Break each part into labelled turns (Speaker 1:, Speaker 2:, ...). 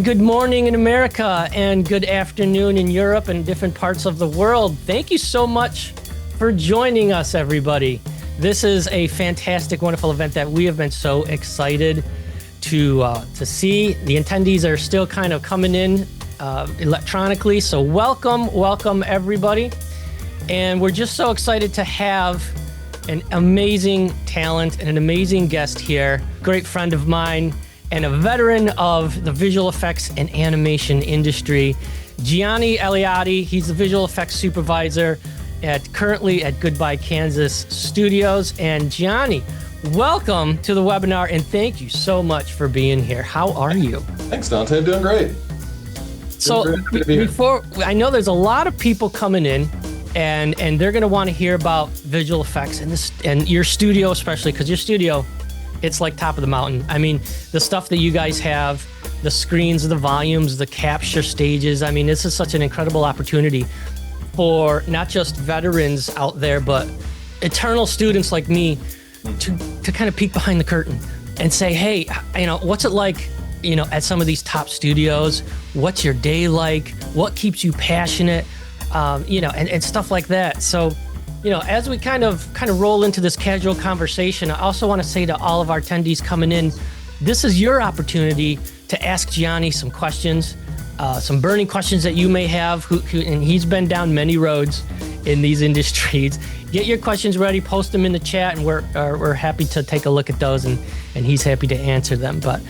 Speaker 1: good morning in America and good afternoon in Europe and different parts of the world. Thank you so much for joining us, everybody. This is a fantastic, wonderful event that we have been so excited to see. The attendees are still kind of coming in electronically, so welcome everybody. And we're just so excited to have an amazing talent and an amazing guest here, great friend of mine and a veteran of the visual effects and animation industry, Gianni Aliotti. He's the visual effects supervisor currently at Goodbye Kansas Studios. And Gianni, welcome to the webinar and thank you so much for being here. How are you?
Speaker 2: Thanks, Dante. I'm doing great.
Speaker 1: Before, I know there's a lot of people coming in and they're going to want to hear about visual effects and your studio, especially because your studio, it's like top of the mountain. I mean, the stuff that you guys have, the screens, the volumes, the capture stages. I mean, this is such an incredible opportunity for not just veterans out there, but eternal students like me to kind of peek behind the curtain and say, hey, what's it like, at some of these top studios? What's your day like? What keeps you passionate? And stuff like that. So, as we kind of roll into this casual conversation, I also want to say to all of our attendees coming in, this is your opportunity to ask Gianni some questions, some burning questions that you may have, and he's been down many roads in these industries. Get your questions ready, post them in the chat, and we're happy to take a look at those, and he's happy to answer them. But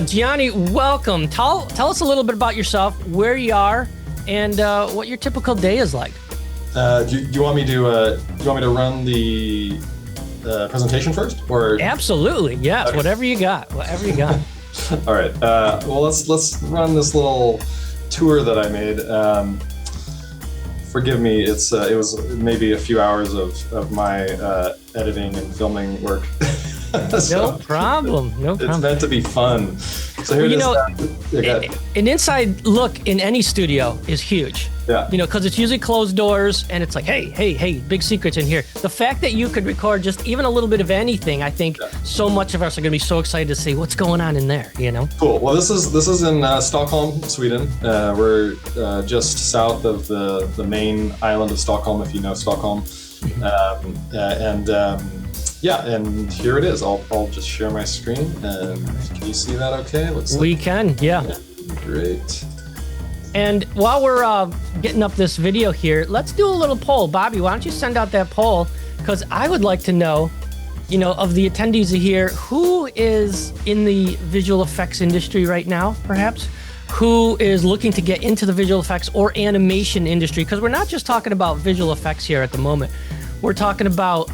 Speaker 1: Gianni, welcome. Tell us a little bit about yourself, where you are, and what your typical day is like.
Speaker 2: Do you want me to run the presentation first, or?
Speaker 1: Absolutely, yes. Okay. Whatever you got.
Speaker 2: All right. Well, let's run this little tour that I made. Forgive me. It was maybe a few hours of my editing and filming work.
Speaker 1: No problem.
Speaker 2: It's meant to be fun. So here
Speaker 1: an inside look in any studio is huge.
Speaker 2: Yeah.
Speaker 1: Because it's usually closed doors and it's like, hey, big secrets in here. The fact that you could record just even a little bit of anything, I think so much of us are going to be so excited to see what's going on in there,
Speaker 2: Cool. Well, this is in Stockholm, Sweden. We're just south of the main island of Stockholm, if you know Stockholm. And here it is. I'll just share my screen. And can you see that okay?
Speaker 1: We can, yeah.
Speaker 2: Great.
Speaker 1: And while we're getting up this video here, let's do a little poll. Bobby, why don't you send out that poll? Because I would like to know, of the attendees here, who is in the visual effects industry right now, perhaps? Who is looking to get into the visual effects or animation industry? Because we're not just talking about visual effects here at the moment. We're talking about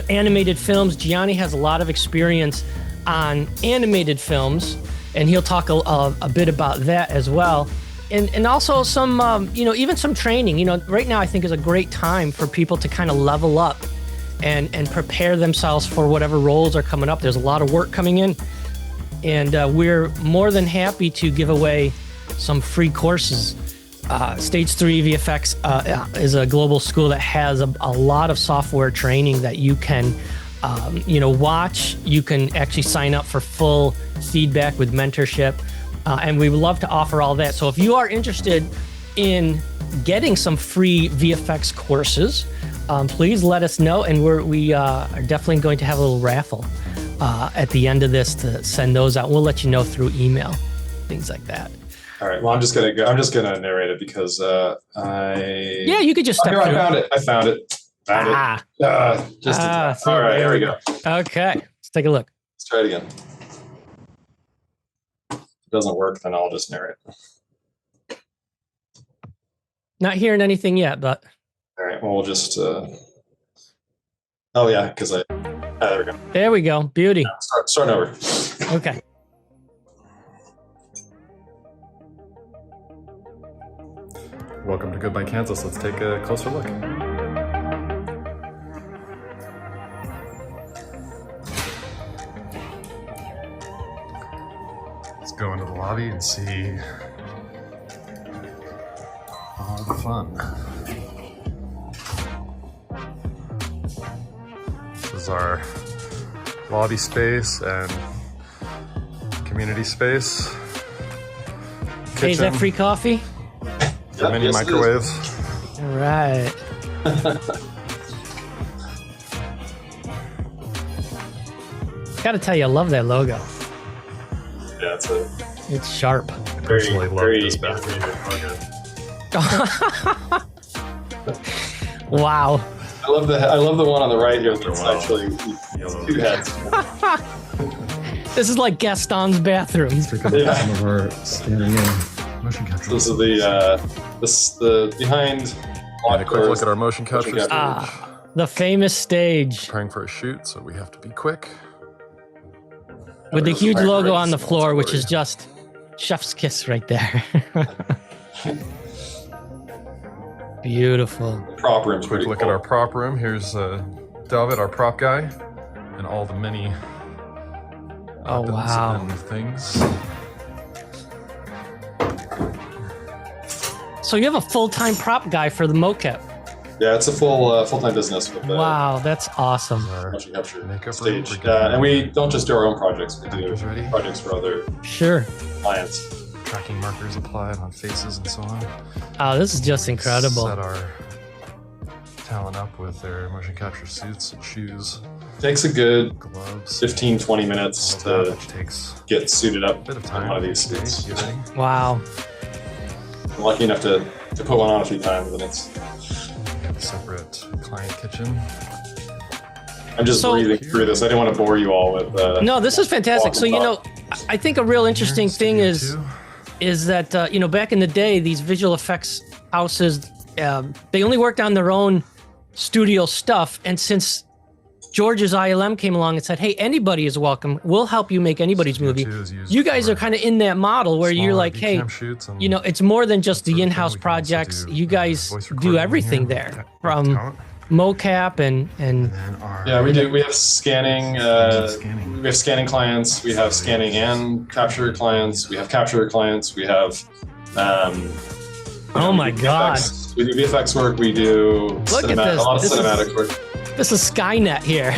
Speaker 1: animated films. Gianni has a lot of experience on animated films, and he'll talk a bit about that as well. And also some, even some training. Right now I think is a great time for people to kind of level up and prepare themselves for whatever roles are coming up. There's a lot of work coming in, and we're more than happy to give away some free courses. Stage 3 VFX is a global school that has a lot of software training that you can watch. You can actually sign up for full feedback with mentorship, and we would love to offer all that. So if you are interested in getting some free VFX courses, please let us know, and we are definitely going to have a little raffle at the end of this to send those out. We'll let you know through email, things like that.
Speaker 2: All right. Well, I'm just gonna narrate it because
Speaker 1: Yeah, you could just step through.
Speaker 2: I found it. All right. Here we go.
Speaker 1: Okay. Let's take a look.
Speaker 2: Let's try it again. If it doesn't work, then I'll just narrate.
Speaker 1: Not hearing anything yet, but.
Speaker 2: All right. Well, we'll just. Oh yeah, because there we go.
Speaker 1: There we go. Beauty.
Speaker 2: Yeah, starting over.
Speaker 1: Okay.
Speaker 2: Welcome to Goodbye Kansas. Let's take a closer look. Let's go into the lobby and see all the fun. This is our lobby space and community space.
Speaker 1: Hey, is that free coffee?
Speaker 3: The mini microwaves.
Speaker 1: All right. Gotta tell you, I love that logo.
Speaker 2: Yeah,
Speaker 1: It's sharp.
Speaker 3: I personally love this bathroom.
Speaker 1: Wow.
Speaker 2: I love the one on the right here. That's actually two heads.
Speaker 1: This is like Gaston's bathroom.
Speaker 3: Some of our scanning in motion capture.
Speaker 2: This is the behind.
Speaker 3: And a quick look at our motion capture stage.
Speaker 1: The famous stage.
Speaker 3: Preparing for a shoot, so we have to be quick.
Speaker 1: With the huge logo on the floor, which is just chef's kiss right there. Beautiful.
Speaker 2: Prop room's
Speaker 3: Quick
Speaker 2: pretty
Speaker 3: look
Speaker 2: cool.
Speaker 3: at our prop room. Here's David, our prop guy, and all the many
Speaker 1: Oh, wow.
Speaker 3: and things.
Speaker 1: So you have a full-time prop guy for the mocap.
Speaker 2: Yeah, it's a full-time business with
Speaker 1: Wow, that's awesome.
Speaker 3: Our
Speaker 2: motion capture
Speaker 3: makeup
Speaker 2: stage.
Speaker 3: room.
Speaker 2: And we don't just do our own projects. We do
Speaker 3: Actors ready?
Speaker 2: projects for other
Speaker 1: Sure.
Speaker 2: clients.
Speaker 3: Tracking markers applied on faces and so on.
Speaker 1: Oh, this is just incredible.
Speaker 3: Set our talent up with their motion capture suits and shoes,
Speaker 2: Takes a good
Speaker 3: gloves.
Speaker 2: 15, 20 minutes
Speaker 3: All that,
Speaker 2: to
Speaker 3: which takes
Speaker 2: get suited
Speaker 3: a
Speaker 2: up
Speaker 3: bit of
Speaker 2: in
Speaker 3: time.
Speaker 2: one of these suits.
Speaker 3: You ready?
Speaker 1: Wow.
Speaker 2: I'm lucky enough to put one on a few times, and it's.
Speaker 3: We have a separate client kitchen.
Speaker 2: I'm just
Speaker 1: So-
Speaker 2: breathing through this. I didn't want to bore you all with.
Speaker 1: No, this is fantastic. So, you know, I think a real interesting
Speaker 3: Here,
Speaker 1: thing
Speaker 3: studio
Speaker 1: is that, you know, back in the day, these visual effects houses, they only worked on their own studio stuff. And since George's ILM came along and said, hey, anybody is welcome. We'll help you make anybody's
Speaker 3: Studio
Speaker 1: movie.
Speaker 3: 2 is used
Speaker 1: You guys
Speaker 3: for
Speaker 1: are kind of in that model where you're
Speaker 3: smaller
Speaker 1: like, hey,
Speaker 3: VCam shoots and
Speaker 1: you know, it's more than just
Speaker 3: that sort
Speaker 1: the
Speaker 3: of thing.
Speaker 1: in-house
Speaker 3: We can also
Speaker 1: projects.
Speaker 3: do,
Speaker 1: You guys
Speaker 3: voice
Speaker 1: do
Speaker 3: recording
Speaker 1: everything
Speaker 3: here,
Speaker 1: there,
Speaker 3: with
Speaker 1: from
Speaker 3: talent.
Speaker 1: mocap and
Speaker 3: And then our
Speaker 2: Yeah, we do. We have scanning.
Speaker 3: Scanning.
Speaker 2: We have scanning clients. We have scanning and capture clients. We have capture clients. We have.
Speaker 1: Oh my God.
Speaker 2: We do VFX work. We do
Speaker 1: Look at this.
Speaker 2: a lot of
Speaker 1: This is-
Speaker 2: cinematic work.
Speaker 1: this is Skynet here.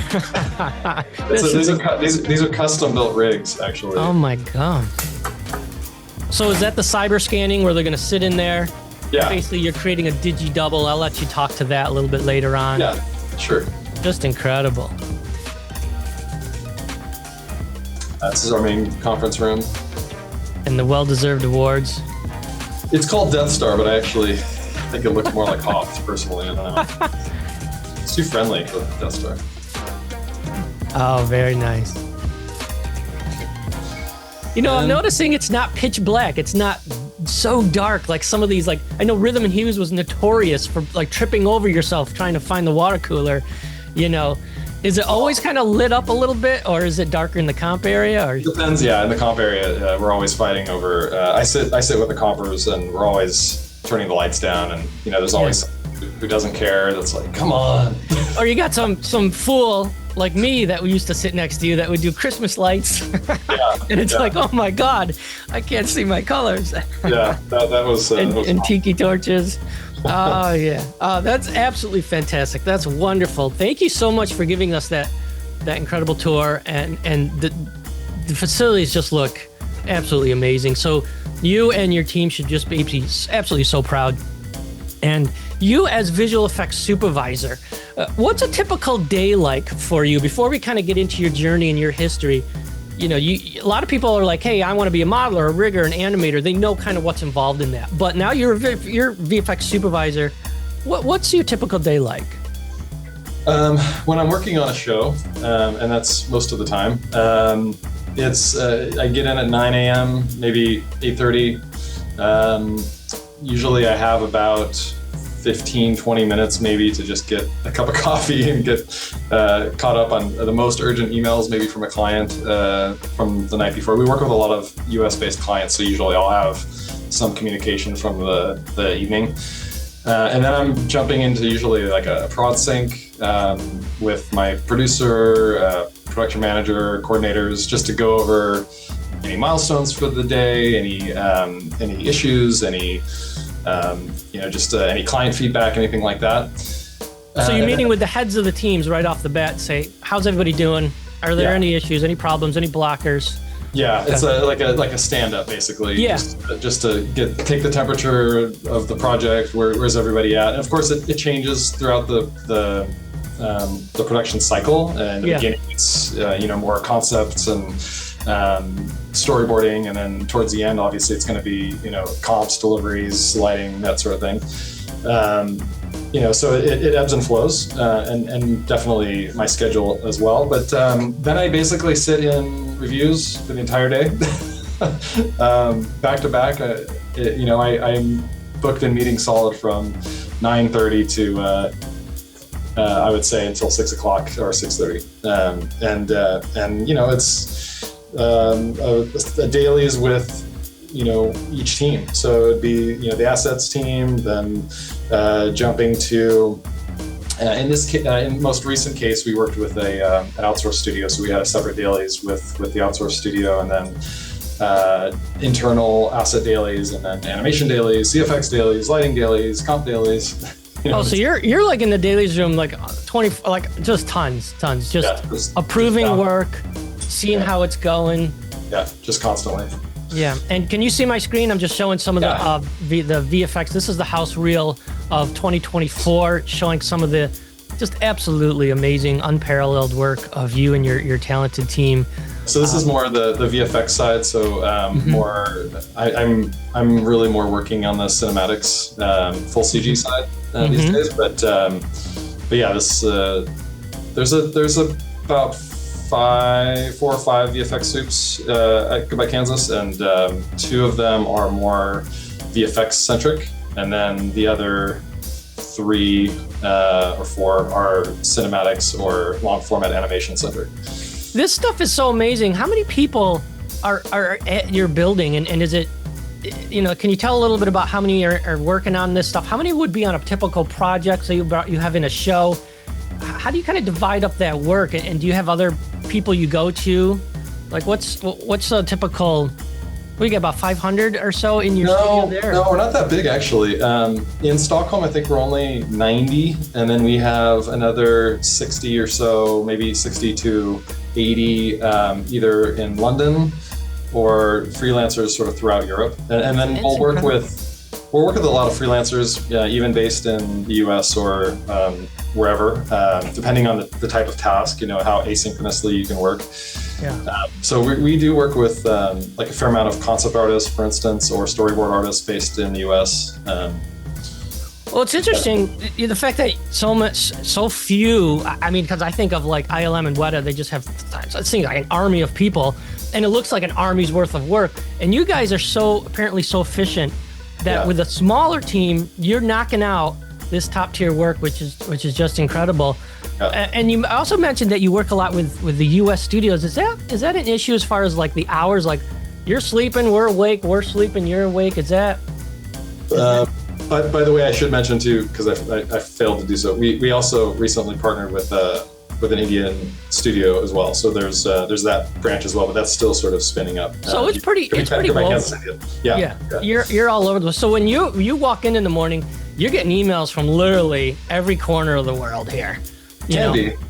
Speaker 2: These are custom built rigs, actually.
Speaker 1: Oh my God. So is that the cyber scanning where they're going to sit in there?
Speaker 2: yeah,
Speaker 1: Basically, you're creating a digi-double. I'll let you talk to that a little bit later on.
Speaker 2: yeah, sure.
Speaker 1: Just incredible.
Speaker 2: This is our main conference room.
Speaker 1: And the well-deserved awards.
Speaker 2: It's called Death Star, but I actually think it looks more like Hoth, personally. I don't know. It's too friendly for Death Star.
Speaker 1: Oh, very nice. You know, I'm noticing it's not pitch black. It's not so dark like some of these, like, I know Rhythm and Hues was notorious for like tripping over yourself trying to find the water cooler, you know. Is it always kind of lit up a little bit, or is it darker in the comp area? Or
Speaker 2: Depends. Yeah, in the comp area, we're always fighting over. I sit with the compers, and we're always turning the lights down. And you know, there's always someone who doesn't care. That's like, come on.
Speaker 1: or you got some fool like me that we used to sit next to you that would do Christmas lights, and it's like, oh my God, I can't see my colors.
Speaker 2: Yeah, that was.
Speaker 1: and tiki torches. Oh yeah. Oh, that's absolutely fantastic. That's wonderful. Thank you so much for giving us that incredible tour, and the facilities just look absolutely amazing. So you and your team should just be absolutely so proud. And you as visual effects supervisor, what's a typical day like for you? Before we kind of get into your journey and your history, you know, a lot of people are like, hey, I want to be a modeler, a rigger, an animator. They know kind of what's involved in that. But now you're VFX supervisor. What's your typical day like?
Speaker 2: When I'm working on a show, and that's most of the time, it's I get in at 9 a.m., maybe 8:30. Usually I have about 15, 20 minutes maybe to just get a cup of coffee and get caught up on the most urgent emails, maybe from a client from the night before. We work with a lot of US-based clients, so usually I'll have some communication from the evening. And then I'm jumping into usually like a prod sync with my producer, production manager, coordinators, just to go over any milestones for the day, any issues, any any client feedback, anything like that.
Speaker 1: So you're meeting with the heads of the teams right off the bat and say, how's everybody doing? Are there any issues, any problems, any blockers?
Speaker 2: Yeah, it's like a stand-up basically.
Speaker 1: Yeah.
Speaker 2: Just to take the temperature of the project. Where's everybody at? And of course, it changes throughout the production cycle. And in the beginning, it's more concepts and storyboarding, and then towards the end, obviously, it's going to be comps, deliveries, lighting, that sort of thing. So it ebbs and flows, and definitely my schedule as well. But then I basically sit in reviews for the entire day, back to back. I'm booked in meetings solid from 9:30 to I would say until 6 o'clock or 6:30, and it's dailies with each team. So it'd be the assets team, then jumping to in most recent case, we worked with an outsourced studio, so we had a separate dailies with the outsourced studio, and then internal asset dailies, and then animation dailies, VFX dailies, lighting dailies, comp dailies.
Speaker 1: So you're like in the dailies room like 20, like just tons, just approving work, seeing how it's going.
Speaker 2: Yeah, just constantly.
Speaker 1: Yeah, and can you see my screen? I'm just showing some of the VFX. This is the house reel of 2024, showing some of the just absolutely amazing, unparalleled work of you and your talented team.
Speaker 2: So this is more the VFX side. So more, I'm really more working on the cinematics, full CG side these days. But yeah, this there's about 4 or 5 VFX soups at Goodbye Kansas, and 2 of them are more VFX centric, and then the other 3 or 4 are cinematics or long format animation centric.
Speaker 1: This stuff is so amazing. How many people are at your building, and is it, can you tell a little bit about how many are working on this stuff? How many would be on a typical project? So you have in a show. How do you kind of divide up that work, and do you have other people you go to? Like what's a typical, what do you get, about 500 or so in your studio there?
Speaker 2: No, we're not that big actually. In Stockholm, I think we're only 90, and then we have another 60 or so, maybe 60 to 80, either in London or freelancers sort of throughout Europe. And then we'll work with a lot of freelancers, even based in the US or wherever, depending on the type of task, how asynchronously you can work.
Speaker 1: Yeah.
Speaker 2: So we do work with like a fair amount of concept artists, for instance, or storyboard artists based in the US.
Speaker 1: Well, it's interesting, the fact that so few, I mean, because I think of like ILM and Weta, they just have, it seems like an army of people, and it looks like an army's worth of work. And you guys are apparently so efficient that with a smaller team, you're knocking out this top tier work, which is just incredible. Yeah. And you also mentioned that you work a lot with the US studios. Is that an issue as far as like the hours? Like you're sleeping, we're awake, we're sleeping, you're awake. Is that?
Speaker 2: By the way, I should mention too, because I failed to do so. We also recently partnered with an Indian studio as well. So there's that branch as well, but that's still sort of spinning up.
Speaker 1: So it's pretty global. Yeah. You're all over the place. So when you walk in the morning, you're getting emails from literally every corner of the world here.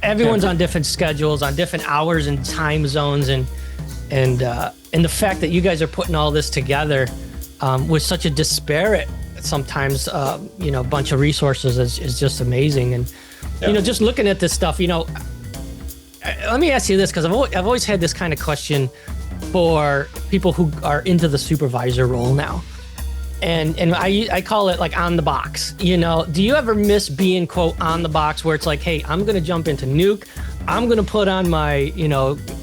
Speaker 1: Everyone's on different schedules, on different hours and time zones, and the fact that you guys are putting all this together with such a disparate, sometimes bunch of resources is just amazing. And just looking at this stuff, let me ask you this, because I've always had this kind of question for people who are into the supervisor role now. And I call it like on the box. Do you ever miss being, quote, on the box, where it's like, hey, I'm going to jump into Nuke. I'm going to put on my,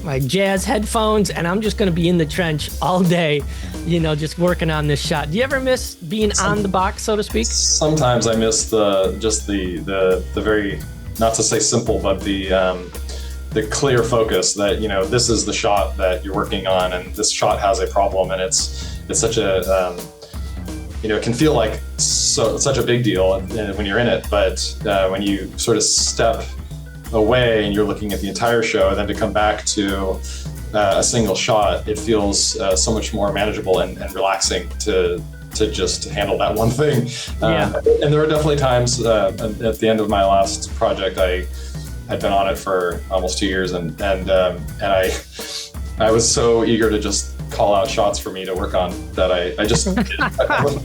Speaker 1: my jazz headphones, and I'm just going to be in the trench all day, just working on this shot. Do you ever miss being on the box, so to speak?
Speaker 2: Sometimes I miss the very, not to say simple, but the clear focus that, this is the shot that you're working on, and this shot has a problem, and it's such a, it can feel like such a big deal when you're in it, but when you sort of step away and you're looking at the entire show, and then to come back to a single shot, it feels so much more manageable and relaxing to just handle that one thing. And there are definitely times at the end of my last project, I had been on it for almost 2 years, and I I was so eager to just call out shots for me to work on that I just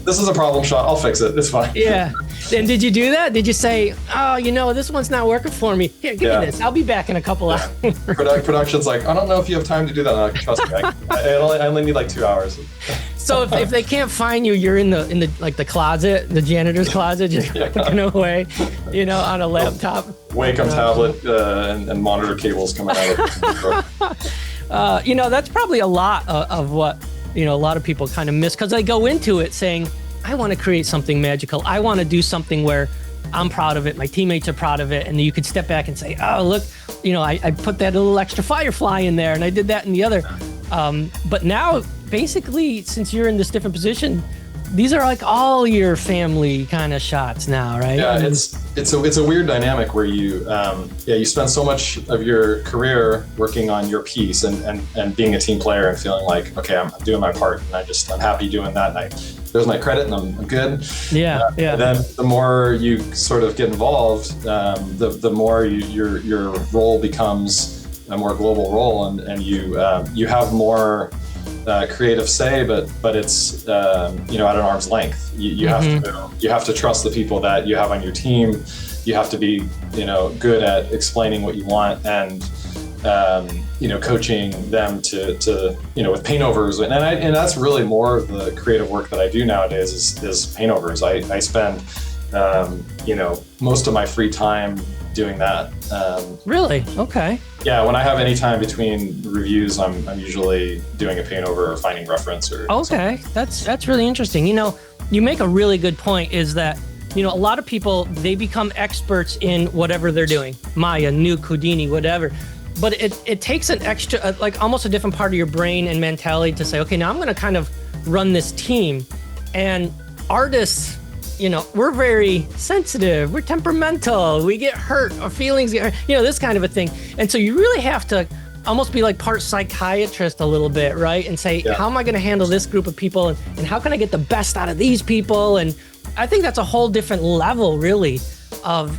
Speaker 2: this is a problem shot, I'll fix it, it's fine.
Speaker 1: Yeah. And did you do that? Did you say, oh, this one's not working for me, here, give me this, I'll be back in a couple hours?
Speaker 2: Production's like, I don't know if you have time to do that. Like, trust me, I only need like 2 hours.
Speaker 1: So if they can't find you, you're in the like the closet, the janitor's closet, just working away, on a laptop.
Speaker 2: Wacom tablet and monitor cables coming out of it.
Speaker 1: That's probably a lot of what a lot of people kind of miss, because they go into it saying, I want to create something magical. I want to do something where I'm proud of it, my teammates are proud of it, and you could step back and say, oh, look, I put that little extra firefly in there, and I did that and the other. But now, basically, since you're in this different position, these are like all your family kind of shots now, right?
Speaker 2: Yeah, it's a weird dynamic where you spend so much of your career working on your piece and being a team player and feeling like, okay, I'm doing my part, and I'm happy doing that, and there's my credit, and I'm good.
Speaker 1: Yeah.
Speaker 2: Then the more you sort of get involved, the more your role becomes a more global role, and you have more creative say, but it's at an arm's length. You have to trust the people that you have on your team. You have to be good at explaining what you want and coaching them to with paintovers, and that's really more of the creative work that I do nowadays is paintovers. I spend most of my free time doing that.
Speaker 1: Really? Okay.
Speaker 2: Yeah, when I have any time between reviews, I'm usually doing a paintover or finding reference or
Speaker 1: okay. That's really interesting. You make a really good point, is that a lot of people, they become experts in whatever they're doing, Maya, Nuke, Houdini, whatever. But it takes an extra, like almost a different part of your brain and mentality to say, okay, now I'm going to kind of run this team. And artists, we're very sensitive, we're temperamental, we get hurt, our feelings get hurt, this kind of a thing. And so you really have to almost be like part psychiatrist a little bit, right? And say, how am I going to handle this group of people? And how can I get the best out of these people? And I think that's a whole different level, really, of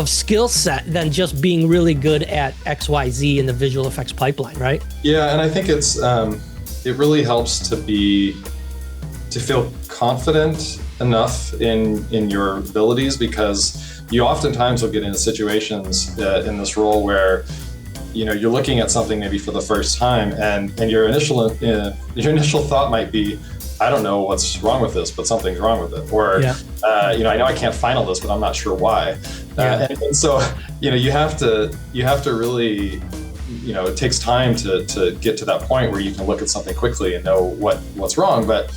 Speaker 1: skill set than just being really good at XYZ in the visual effects pipeline, right?
Speaker 2: Yeah, and I think it really helps to feel confident enough in your abilities, because you oftentimes will get into situations in this role where you're looking at something maybe for the first time, and your initial thought might be, I don't know what's wrong with this, but something's wrong with it. Or, I know I can't final this, but I'm not sure why. And so, you have to really, it takes time to get to that point where you can look at something quickly and know what's wrong. But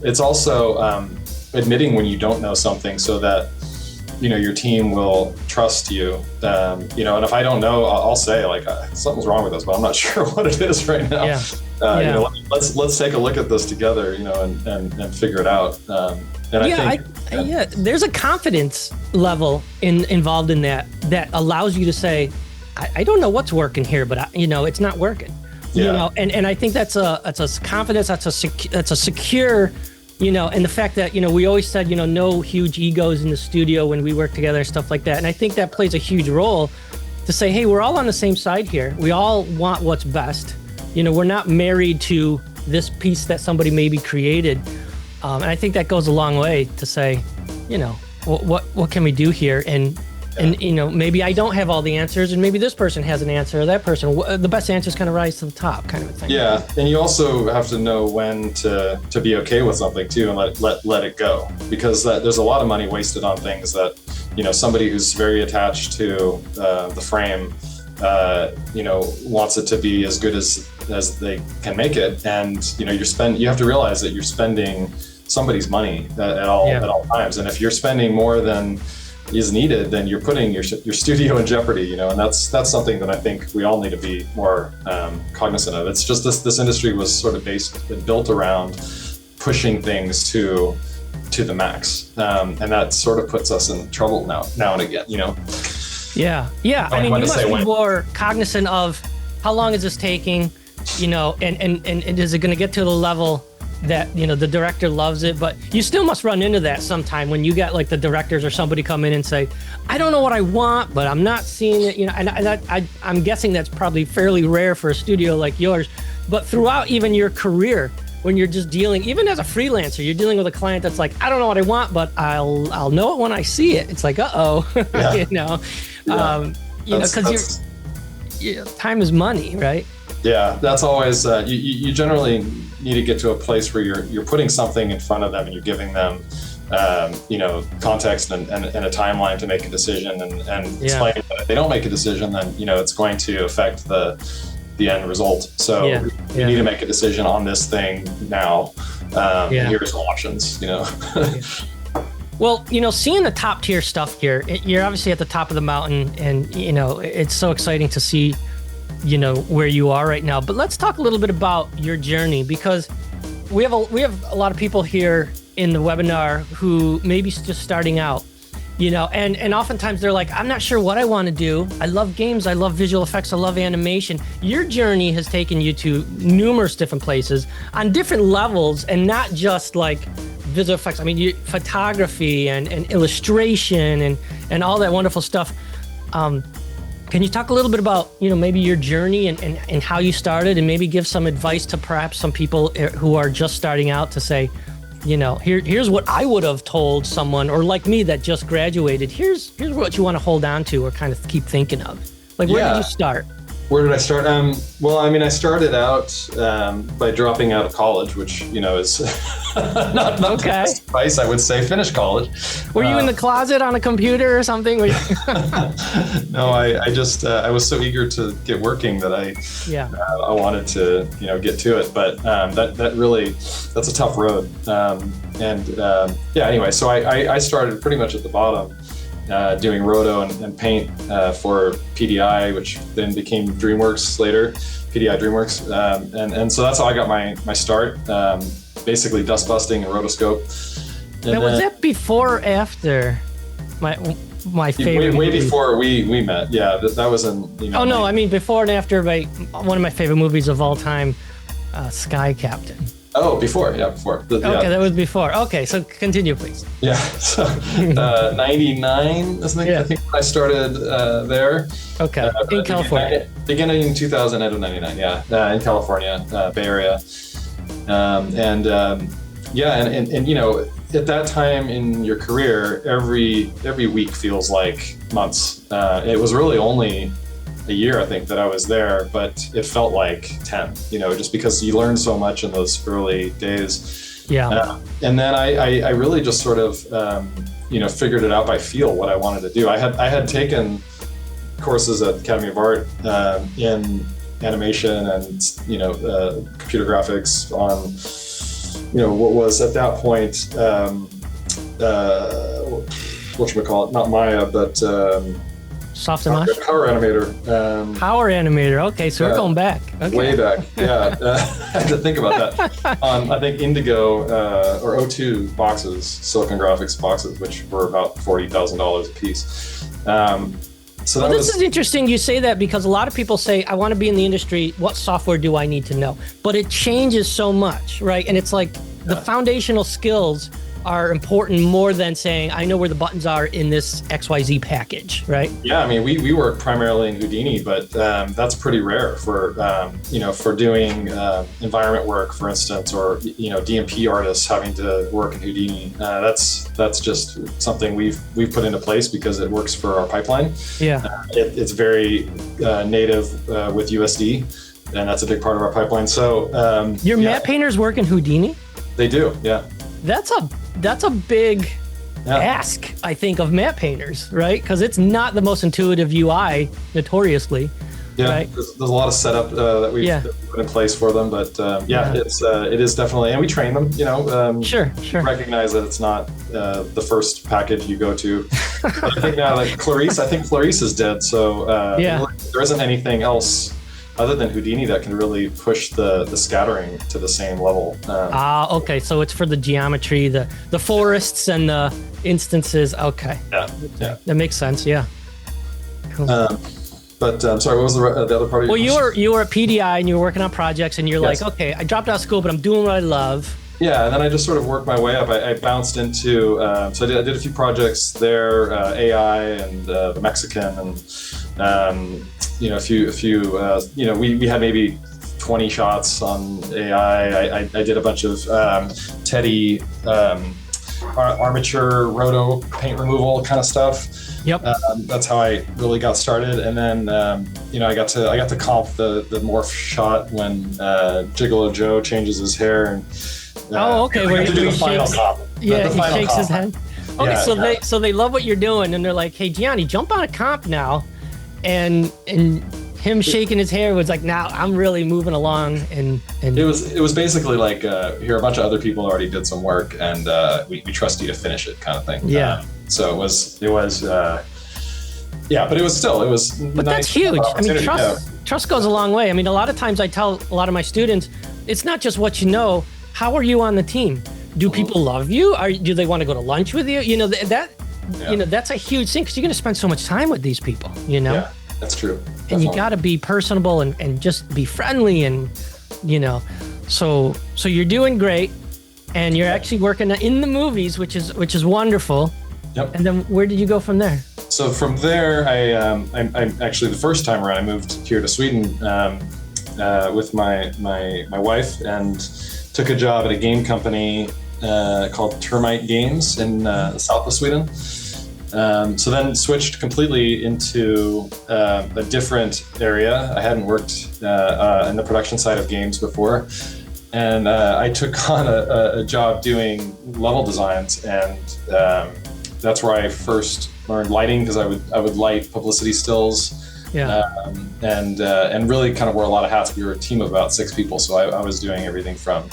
Speaker 2: it's also admitting when you don't know something, so that your team will trust you. And if I don't know, I'll say like, something's wrong with this, but I'm not sure what it is right now. Let's take a look at this together, and figure it out. I think
Speaker 1: there's a confidence level involved in that allows you to say, I don't know what's working here, but it's not working. And I think that's a confidence, that's a secure, and the fact that, we always said, no huge egos in the studio when we work together and stuff like that. And I think that plays a huge role to say, hey, we're all on the same side here. We all want what's best. We're not married to this piece that somebody maybe created. And I think that goes a long way to say, what can we do here? And maybe I don't have all the answers, and maybe this person has an answer, or that person. The best answers kind of rise to the top, kind of a thing.
Speaker 2: Yeah, and you also have to know when to be okay with something too, and let it go, because there's a lot of money wasted on things that somebody who's very attached to the frame, wants it to be as good as they can make it, and you have to realize that you're spending somebody's money at all times, and if you're spending more than is needed, then you're putting your studio in jeopardy, and that's something that I think we all need to be more cognizant of. It's just this industry was sort of built around pushing things to the max, and that sort of puts us in trouble now and again,
Speaker 1: Yeah. I mean, you must be more cognizant of how long is this taking, and is it going to get to the level that, you know, the director loves it, but you still must run into that sometime when you get like the directors or somebody come in and say, I don't know what I want, but I'm not seeing it, you know, and I'm guessing that's probably fairly rare for a studio like yours. But throughout even your career, when you're just dealing, even as a freelancer, you're dealing with a client that's like, I don't know what I want, but I'll know it when I see it. It's like, uh-oh,
Speaker 2: Yeah.
Speaker 1: you know, because time is money, right?
Speaker 2: Yeah, that's always, you generally need to get to a place where you're putting something in front of them and you're giving them, you know, context and a timeline to make a decision and explaining that if they don't make a decision, then, you know, it's going to affect the end result. So you need to make a decision on this thing now. Here's the options, you know.
Speaker 1: Well, you know, seeing the top tier stuff here, you're obviously at the top of the mountain, and, you know, it's so exciting to see, you know, where you are right now. But let's talk a little bit about your journey, because we have a lot of people here in the webinar who maybe just starting out, you know, and oftentimes they're like, I'm not sure what I want to do. I love games. I love visual effects. I love animation. Your journey has taken you to numerous different places on different levels, and not just like visual effects. I mean, photography and illustration and all that wonderful stuff. Can you talk a little bit about, you know, maybe your journey and how you started, and maybe give some advice to perhaps some people who are just starting out to say, you know, here's what I would have told someone, or like me that just graduated, here's what you want to hold on to or kind of keep thinking of. Like, where did you start?
Speaker 2: Where did I start? Well, I mean, I started out by dropping out of college, which, you know, is not the best advice, I would say. Finish college.
Speaker 1: Were you in the closet on a computer or something?
Speaker 2: No, I just I was so eager to get working that I wanted to, you know, get to it. But that really, that's a tough road. Anyway, so I started pretty much at the bottom. Doing roto and paint for PDI, which then became DreamWorks later, PDI DreamWorks, and so that's how I got my start. Basically dust busting and rotoscope.
Speaker 1: Now, was that before or after my favorite?
Speaker 2: Way before we met. Yeah, that was in. You know,
Speaker 1: oh no, I mean before and after one of my favorite movies of all time, Sky Captain.
Speaker 2: Oh, before. Okay,
Speaker 1: that was before. Okay, so continue, please.
Speaker 2: Yeah, so 99, I think I started there.
Speaker 1: Okay, in California.
Speaker 2: Beginning in 2000, end of 99, in California, Bay Area. And you know, at that time in your career, every week feels like months. It was really only a year, I think, that I was there, but it felt like 10, you know, just because you learn so much in those early days. Yeah. And then I really just sort of, you know, figured it out by feel what I wanted to do. I had taken courses at Academy of Art in animation and, you know, computer graphics on, you know, what was at that point, whatchamacallit, not Maya, but
Speaker 1: Softimage?
Speaker 2: Power Animator.
Speaker 1: Power Animator. Okay, so we're going back. Okay.
Speaker 2: Way back, yeah. I had to think about that. I think Indigo or O2 boxes, Silicon Graphics boxes, which were about $40,000 a piece. So
Speaker 1: this is interesting you say that, because a lot of people say, I want to be in the industry. What software do I need to know? But it changes so much, right? And it's like the foundational skills are important more than saying, I know where the buttons are in this XYZ package, right? Yeah,
Speaker 2: I mean, we work primarily in Houdini, but that's pretty rare for, you know, for doing environment work, for instance, or, you know, DMP artists having to work in Houdini. That's just something we've put into place because it works for our pipeline. Yeah, it's very native with USD, and that's a big part of our pipeline. So your matte painters work in Houdini? They do, yeah.
Speaker 1: That's a big ask, I think, of matte painters, right? Because it's not the most intuitive UI, notoriously. Yeah, right?
Speaker 2: there's a lot of setup that we've put in place for them, but it is definitely, and we train them. You know, sure. Recognize that it's not the first package you go to. But I think now, like Clarice, is dead, so there isn't anything else other than Houdini that can really push the scattering to the same level.
Speaker 1: Okay, so it's for the geometry, the forests and the instances. Okay. Yeah. That makes sense. Yeah. Cool.
Speaker 2: But I'm sorry, what was the other part of your question?
Speaker 1: You were at PDI and you were working on projects, and you're like, okay, I dropped out of school, but I'm doing what I love.
Speaker 2: Yeah, and then I just sort of worked my way up. I bounced into, so I did a few projects there, AI and the Mexican, and a few. We had maybe 20 shots on AI. I did a bunch of Teddy armature, roto paint removal kind of stuff.
Speaker 1: Yep.
Speaker 2: That's how I really got started, and then I got to comp the morph shot when Gigolo Joe changes his hair and.
Speaker 1: Okay.
Speaker 2: Where he
Speaker 1: shakes,
Speaker 2: comp.
Speaker 1: Yeah, he shakes his head. Okay,
Speaker 2: yeah,
Speaker 1: so they love what you're doing, and they're like, "Hey, Gianni, jump on a comp now," and him shaking his hair was like, "Now I'm really moving along." And
Speaker 2: it was basically like, here a bunch of other people already did some work, and we trust you to finish it, kind of thing.
Speaker 1: Yeah.
Speaker 2: So it was but it was
Speaker 1: But nice, that's huge. I mean, trust goes a long way. I mean, a lot of times I tell a lot of my students, it's not just what you know. How are you on the team? Do people love you? Do they want to go to lunch with you? You know, that's a huge thing, because you're going to spend so much time with these people, you know?
Speaker 2: Yeah, that's true. Definitely.
Speaker 1: And you got to be personable and just be friendly, and, so you're doing great, and you're actually working in the movies, which is wonderful.
Speaker 2: Yep.
Speaker 1: And then where did you go from there?
Speaker 2: So from there, I actually, the first time around, I moved here to Sweden with my wife, and took a job at a game company called Termite Games in the south of Sweden. So then switched completely into a different area. I hadn't worked in the production side of games before. And I took on a job doing level designs, and that's where I first learned lighting, because I would light publicity stills. Yeah. And really kind of wore a lot of hats. We were a team of about 6 people, so I was doing everything from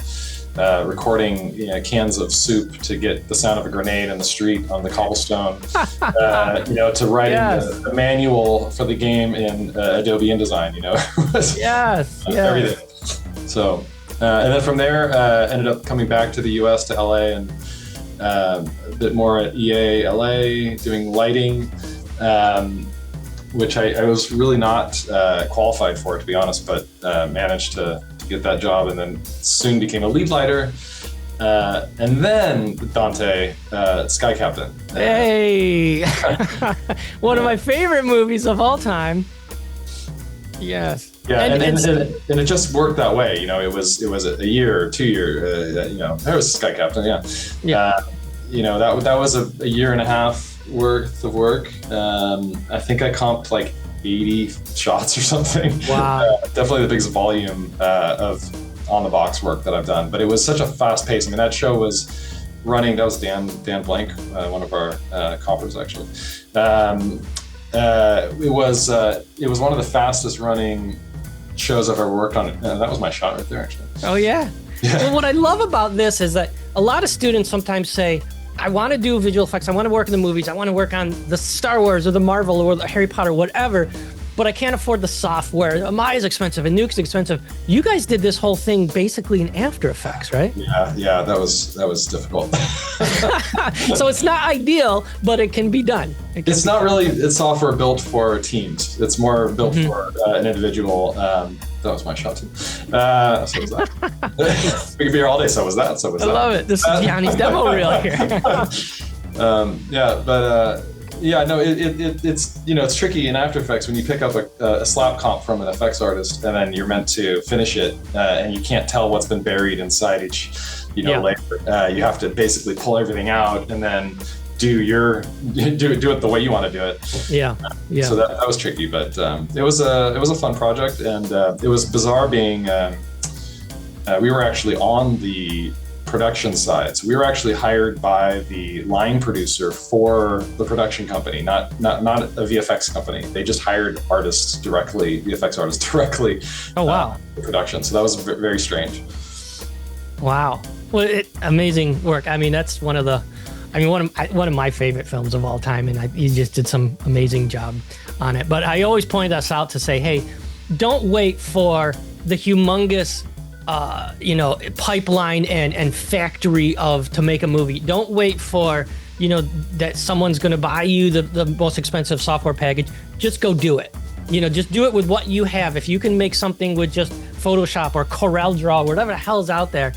Speaker 2: recording cans of soup to get the sound of a grenade in the street on the cobblestone, to writing the manual for the game in Adobe InDesign. Everything. So, and then from there, ended up coming back to the U.S. to LA, and a bit more at EA LA doing lighting. Which I was really not qualified for, to be honest, but managed to get that job, and then soon became a lead lighter. And then Dante, Sky Captain.
Speaker 1: Hey! One of my favorite movies of all time. Yes.
Speaker 2: Yeah, and it just worked that way. It was a year or 2 year. There was Sky Captain. Yeah. Yeah. That was a year and a half worth of work. I think I comped like 80 shots or something.
Speaker 1: Wow.
Speaker 2: Definitely the biggest volume of on the box work that I've done, but it was such a fast pace. I mean, that show was running. That was Dan Blank, one of our compers, actually. It was one of the fastest running shows I've ever worked on. That was my shot right there, actually.
Speaker 1: Oh yeah. Well, what I love about this is that a lot of students sometimes say, I want to do visual effects, I want to work in the movies, I want to work on the Star Wars or the Marvel or the Harry Potter, whatever, but I can't afford the software. Maya's expensive and Nuke's expensive. You guys did this whole thing basically in After Effects, right?
Speaker 2: Yeah, that was difficult.
Speaker 1: So it's not ideal, but it can be done.
Speaker 2: It's not really, it's software built for teams. It's more built for an individual. That was my shot too. So was that. We could be here all day. So was that. I
Speaker 1: love it. This is Gianni's demo reel here.
Speaker 2: It's tricky in After Effects when you pick up a slap comp from an effects artist, and then you're meant to finish it, and you can't tell what's been buried inside each, layer. You have to basically pull everything out and then do it the way you want to do it.
Speaker 1: Yeah.
Speaker 2: So that was tricky, but it was a fun project, and it was bizarre being. We were actually on the production side, so we were actually hired by the line producer for the production company, not a VFX company. They just hired VFX artists directly.
Speaker 1: Oh wow!
Speaker 2: For production, so that was very strange.
Speaker 1: Wow. Well, amazing work. I mean, that's one of my favorite films of all time, and you just did some amazing job on it. But I always point us out to say, hey, don't wait for the humongous, pipeline and factory to make a movie. Don't wait for, that someone's going to buy you the most expensive software package. Just go do it. Just do it with what you have. If you can make something with just Photoshop or CorelDRAW, whatever the hell's out there,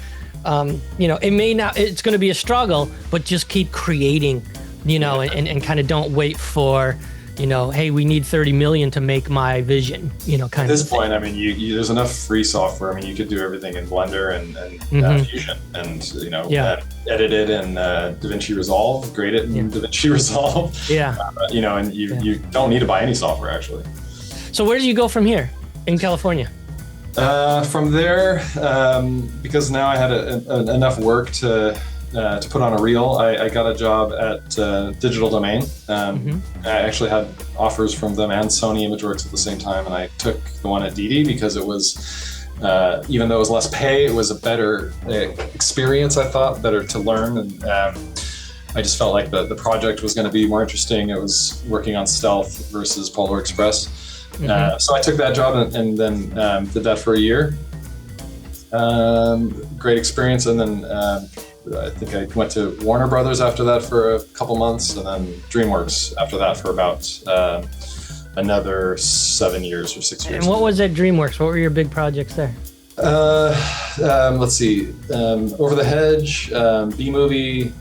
Speaker 1: it may not, it's going to be a struggle, but just keep creating, and kind of don't wait for, hey, we need 30 million to make my vision, kind of.
Speaker 2: At this point, I mean, there's enough free software. I mean, you could do everything in Blender and Fusion, and edit it in DaVinci Resolve, grade it in DaVinci Resolve. And you don't need to buy any software actually.
Speaker 1: So where do you go from here in California?
Speaker 2: From there, because now I had enough work to put on a reel, I got a job at Digital Domain. I actually had offers from them and Sony ImageWorks at the same time, and I took the one at DD because it was, even though it was less pay, it was a better experience, I thought, better to learn. And I just felt like the project was going to be more interesting. It was working on Stealth versus Polar Express. So I took that job and then did that for a year. Great experience. And then I think I went to Warner Brothers after that for a couple months, and then DreamWorks after that for about another 7 years or 6 years.
Speaker 1: And what was at DreamWorks? What were your big projects there?
Speaker 2: Let's see. Over the Hedge, B-Movie,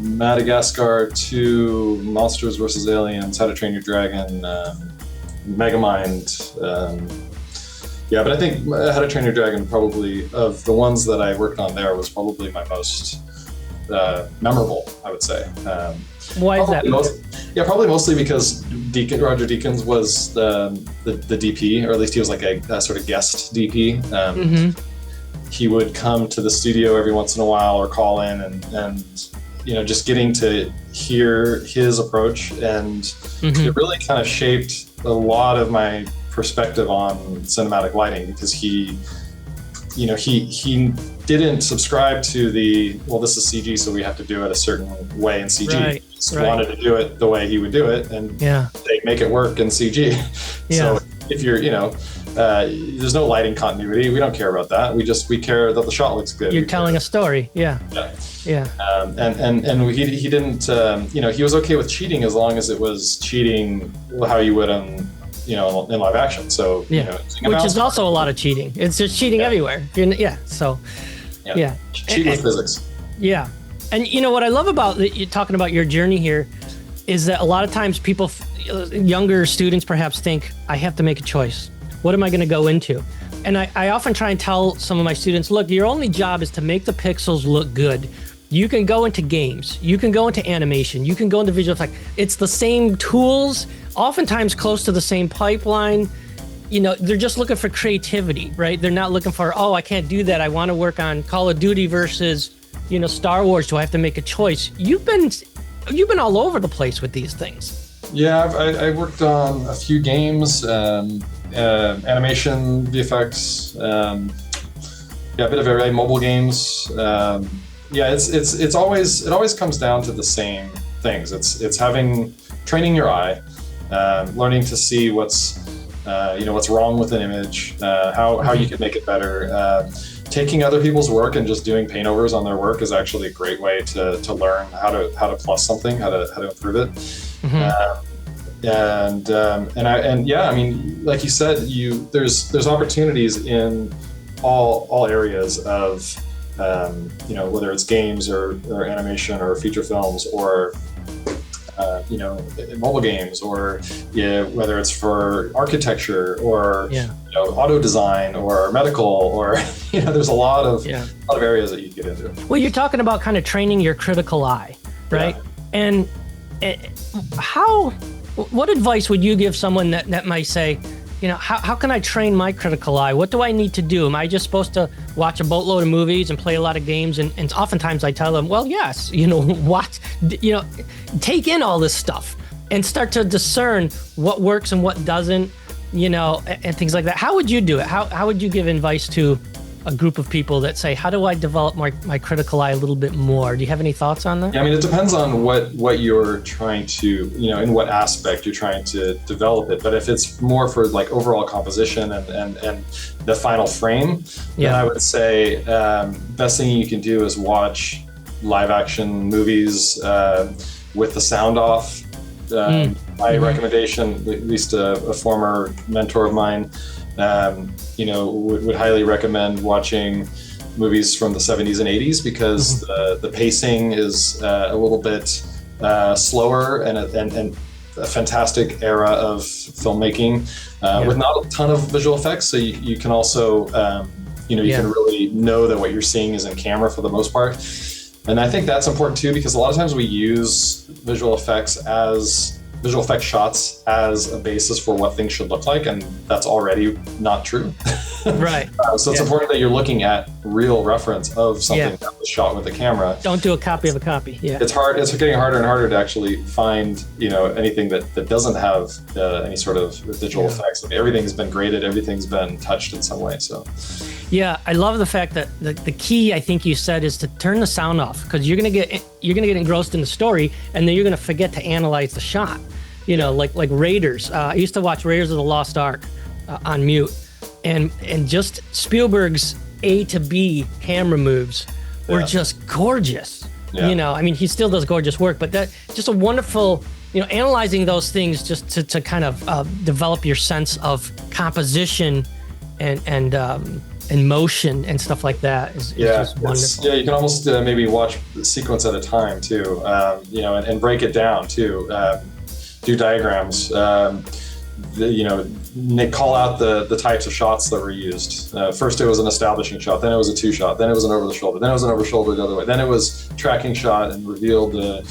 Speaker 2: Madagascar 2, Monsters vs. Aliens, How to Train Your Dragon, Megamind. But I think How to Train Your Dragon, probably of the ones that I worked on there, was probably my most memorable, I would say.
Speaker 1: Why is that?
Speaker 2: Probably mostly because Roger Deakins was the DP, or at least he was like a sort of guest DP. He would come to the studio every once in a while or call in, and just getting to hear his approach, and it really kind of shaped a lot of my perspective on cinematic lighting, because he didn't subscribe to this is CG, so we have to do it a certain way in CG.
Speaker 1: Right,
Speaker 2: he just wanted to do it the way he would do it, and they make it work in CG. So if you're, there's no lighting continuity. We don't care about that. We care that the shot looks good.
Speaker 1: You're telling a story. And
Speaker 2: he didn't, he was okay with cheating as long as it was cheating how you would in live action. So,
Speaker 1: which is also a lot of cheating. It's just cheating everywhere. Cheating with physics. Yeah. And what I love about you talking about your journey here is that a lot of times people, younger students perhaps, think, I have to make a choice. What am I going to go into? And I often try and tell some of my students, look, your only job is to make the pixels look good. You can go into games, you can go into animation, you can go into visual effects. It's the same tools, oftentimes close to the same pipeline. They're just looking for creativity, right? They're not looking for, I can't do that. I want to work on Call of Duty versus, Star Wars. Do I have to make a choice? You've been all over the place with these things.
Speaker 2: Yeah, I worked on a few games, animation, VFX, a bit of array, mobile games. It always comes down to the same things. It's training your eye, learning to see what's wrong with an image, how you can make it better. Taking other people's work and just doing paint overs on their work is actually a great way to learn how to plus something, how to improve it. Like you said, there's opportunities in all areas of whether it's games or animation or feature films or mobile games, or whether it's for architecture or auto design or medical, or there's a lot of areas that you get into.
Speaker 1: Well, you're talking about kind of training your critical eye, right? And what advice would you give someone that might say, how can I train my critical eye? What do I need to do? Am I just supposed to watch a boatload of movies and play a lot of games? And oftentimes I tell them, well, yes, take in all this stuff and start to discern what works and what doesn't, and things like that. How would you do it? How would you give advice to a group of people that say, how do I develop my critical eye a little bit more? Do you have any thoughts on that?
Speaker 2: Yeah, I mean, it depends on what you're trying to, in what aspect you're trying to develop it. But if it's more for like overall composition and the final frame, then I would say best thing you can do is watch live action movies with the sound off. my recommendation, at least a former mentor of mine, would highly recommend watching movies from the 70s and 80s because the pacing is a little bit slower and a fantastic era of filmmaking with not a ton of visual effects. So you can also, you can really know that what you're seeing is in camera for the most part. And I think that's important too, because a lot of times we use visual effect shots as a basis for what things should look like, and that's already not true.
Speaker 1: Right.
Speaker 2: So it's important that you're looking at real reference of something that was shot with a camera.
Speaker 1: Don't do a copy of a copy. Yeah.
Speaker 2: It's hard. It's getting harder and harder to actually find, anything that doesn't have any sort of digital effects. I mean, everything's been graded. Everything's been touched in some way. So.
Speaker 1: Yeah, I love the fact that the key, I think you said, is to turn the sound off, because you're gonna get engrossed in the story, and then you're gonna forget to analyze the shot. Like Raiders. I used to watch Raiders of the Lost Ark on mute, and just Spielberg's A to B camera moves were just gorgeous.
Speaker 2: Yeah.
Speaker 1: I mean, he still does gorgeous work, but that just a wonderful. Analyzing those things just to kind of develop your sense of composition and motion and stuff like that is just wonderful.
Speaker 2: Yeah, you can almost maybe watch the sequence at a time too, and break it down too. Do diagrams. They call out the types of shots that were used. First, it was an establishing shot. Then it was a two shot. Then it was an over the shoulder. Then it was an over shoulder the other way. Then it was tracking shot and revealed a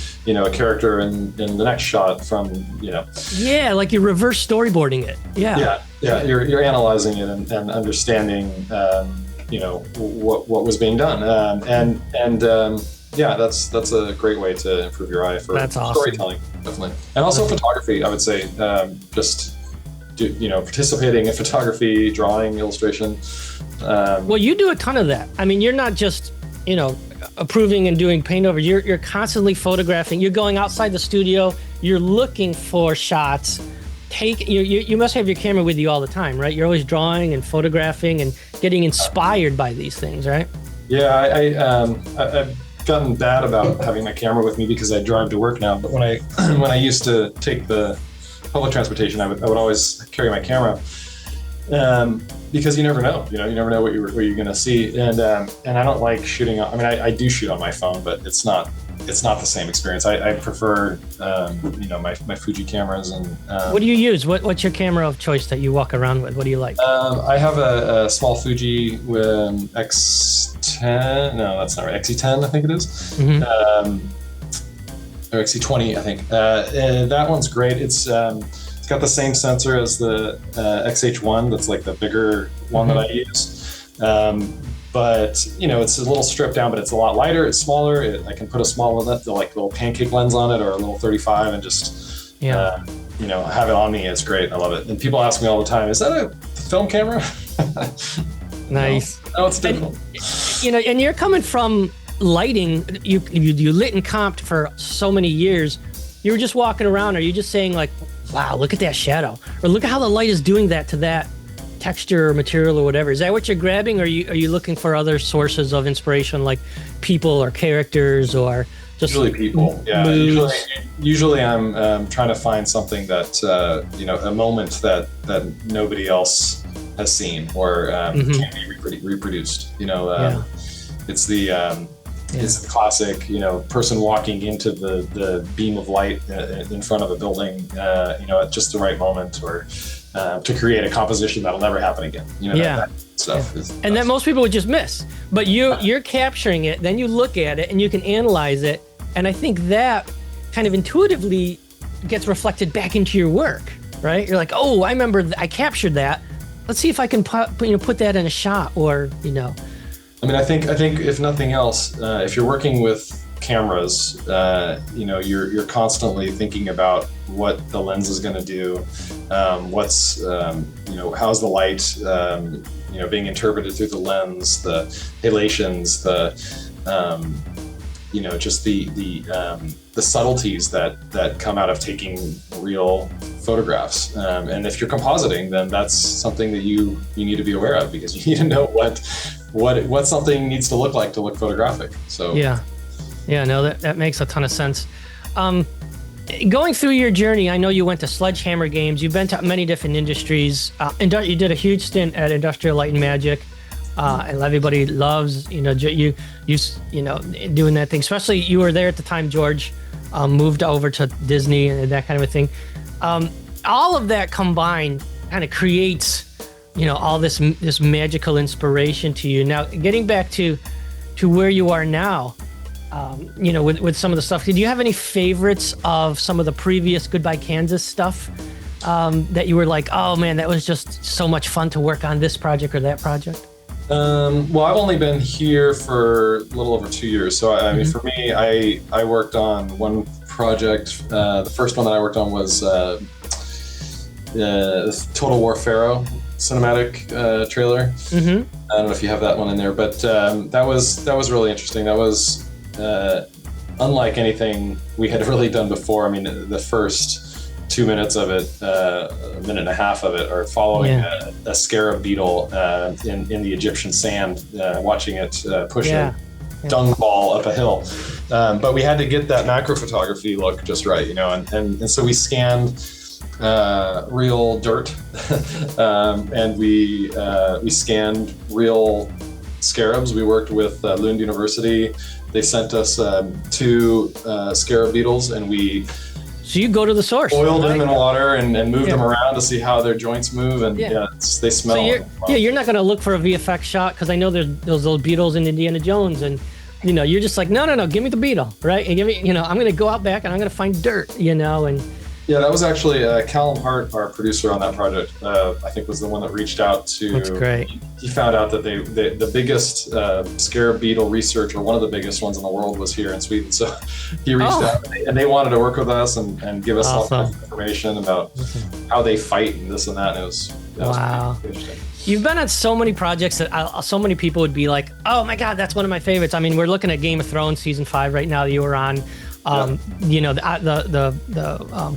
Speaker 2: character in the next shot from.
Speaker 1: Yeah, like you're reverse storyboarding it. Yeah.
Speaker 2: Yeah. You're analyzing it and understanding, what was being done. That's a great way to improve your eye for storytelling, definitely. And also photography, I would say, participating in photography, drawing, illustration.
Speaker 1: Well, you do a ton of that. I mean, you're not just, approving and doing paint over. You're constantly photographing. You're going outside the studio. You're looking for shots. You must have your camera with you all the time, right? You're always drawing and photographing and getting inspired by these things, right?
Speaker 2: Yeah, I've gotten bad about having my camera with me because I drive to work now. But when I used to take the public transportation, I would always carry my camera because you never know. You never know what you're going to see. And I don't like shooting. I do shoot on my phone, but it's not the same experience. I prefer my Fuji cameras. And
Speaker 1: what do you use? What's your camera of choice that you walk around with? What do you like?
Speaker 2: I have a small Fuji with X10. No, that's not right. XE10, I think it is.
Speaker 1: Mm-hmm.
Speaker 2: Or XE20, I think. And that one's great. It's got the same sensor as the XH1. That's like the bigger one that I use. But it's a little stripped down, but it's a lot lighter. It's smaller. I can put a small little pancake lens on it, or a little 35, and just have it on me. It's great. I love it. And people ask me all the time, "Is that a film camera?"
Speaker 1: Nice.
Speaker 2: No, it's difficult.
Speaker 1: And you're coming from lighting. You lit and comped for so many years. You were just walking around. Are you just saying like, "Wow, look at that shadow," or "Look at how the light is doing that to that texture or material or whatever"? Is that what you're grabbing, or are you looking for other sources of inspiration, like people or characters, or just
Speaker 2: usually people? Yeah, usually I'm trying to find something that a moment that nobody else has seen or can't be reproduced. It's the it's the classic person walking into the beam of light in front of a building at just the right moment, or to create a composition that'll never happen again. That stuff is
Speaker 1: and that most people would just miss. But you're capturing it, then you look at it and you can analyze it, and I think that kind of intuitively gets reflected back into your work, right? You're like, oh, I remember I captured that. Let's see if I can put that in a shot, or
Speaker 2: I think if nothing else, if you're working with cameras, you're constantly thinking about what the lens is going to do, how's the light, being interpreted through the lens, the halations, just the subtleties that come out of taking real photographs. And if you're compositing, then that's something that you need to be aware of, because you need to know what something needs to look like to look photographic. So
Speaker 1: yeah, no, that makes a ton of sense. going through your journey, I know you went to Sledgehammer Games. You've been to many different industries. You did a huge stint at Industrial Light and Magic, and everybody loves you know doing that thing. Especially you were there at the time George moved over to Disney and that kind of a thing. All of that combined kind of creates all this magical inspiration to you. Now, getting back to where you are now. With some of the stuff, did you have any favorites of some of the previous Goodbye Kansas stuff that you were like, oh man, that was just so much fun to work on this project or that project?
Speaker 2: Well, I've only been here for a little over 2 years. So I mean, for me, I worked on one project. The first one that I worked on was Total War Pharaoh cinematic trailer. I don't know if you have that one in there, but that was really interesting. That was unlike anything we had really done before. I mean, the first 2 minutes of it, a minute and a half of it, are following a scarab beetle in the Egyptian sand, watching it push a dung ball up a hill. But we had to get that macro photography look just right, and so we scanned real dirt, and we scanned real scarabs. We worked with Lund University. They sent us 2 scarab beetles, and
Speaker 1: So you go to the source.
Speaker 2: Oiled them in water and moved them around to see how their joints move, and they smell.
Speaker 1: So you're not going to look for a VFX shot, because I know there's those little beetles in Indiana Jones, and you're just like, no, give me the beetle, right? And give me, I'm going to go out back and I'm going to find dirt, and.
Speaker 2: Yeah, that was actually Callum Hart, our producer on that project. I think was the one that reached out to.
Speaker 1: That's great.
Speaker 2: He found out that the biggest scarab beetle research, or one of the biggest ones in the world, was here in Sweden. So he reached out, and they wanted to work with us and give us all kinds of information about how they fight and this and that. And that was pretty interesting.
Speaker 1: You've been on so many projects that so many people would be like, oh my God, that's one of my favorites. I mean, we're looking at Game of Thrones season 5 right now that you were on. The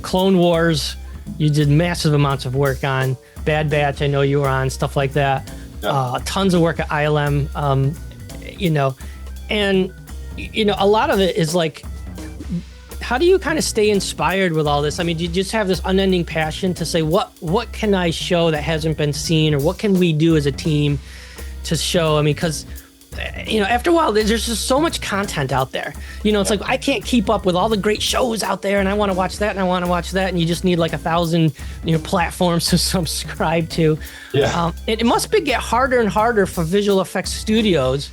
Speaker 1: Clone Wars, you did massive amounts of work on. Bad Batch, I know you were on, stuff like that. Tons of work at ILM, and a lot of it is like, how do you kind of stay inspired with all this? I mean, do you just have this unending passion to say, what can I show that hasn't been seen, or what can we do as a team to show? I mean, because after a while, there's just so much content out there. It's like, I can't keep up with all the great shows out there, and I want to watch that, and I want to watch that, and you just need like 1,000, platforms to subscribe to. It must get harder and harder for visual effects studios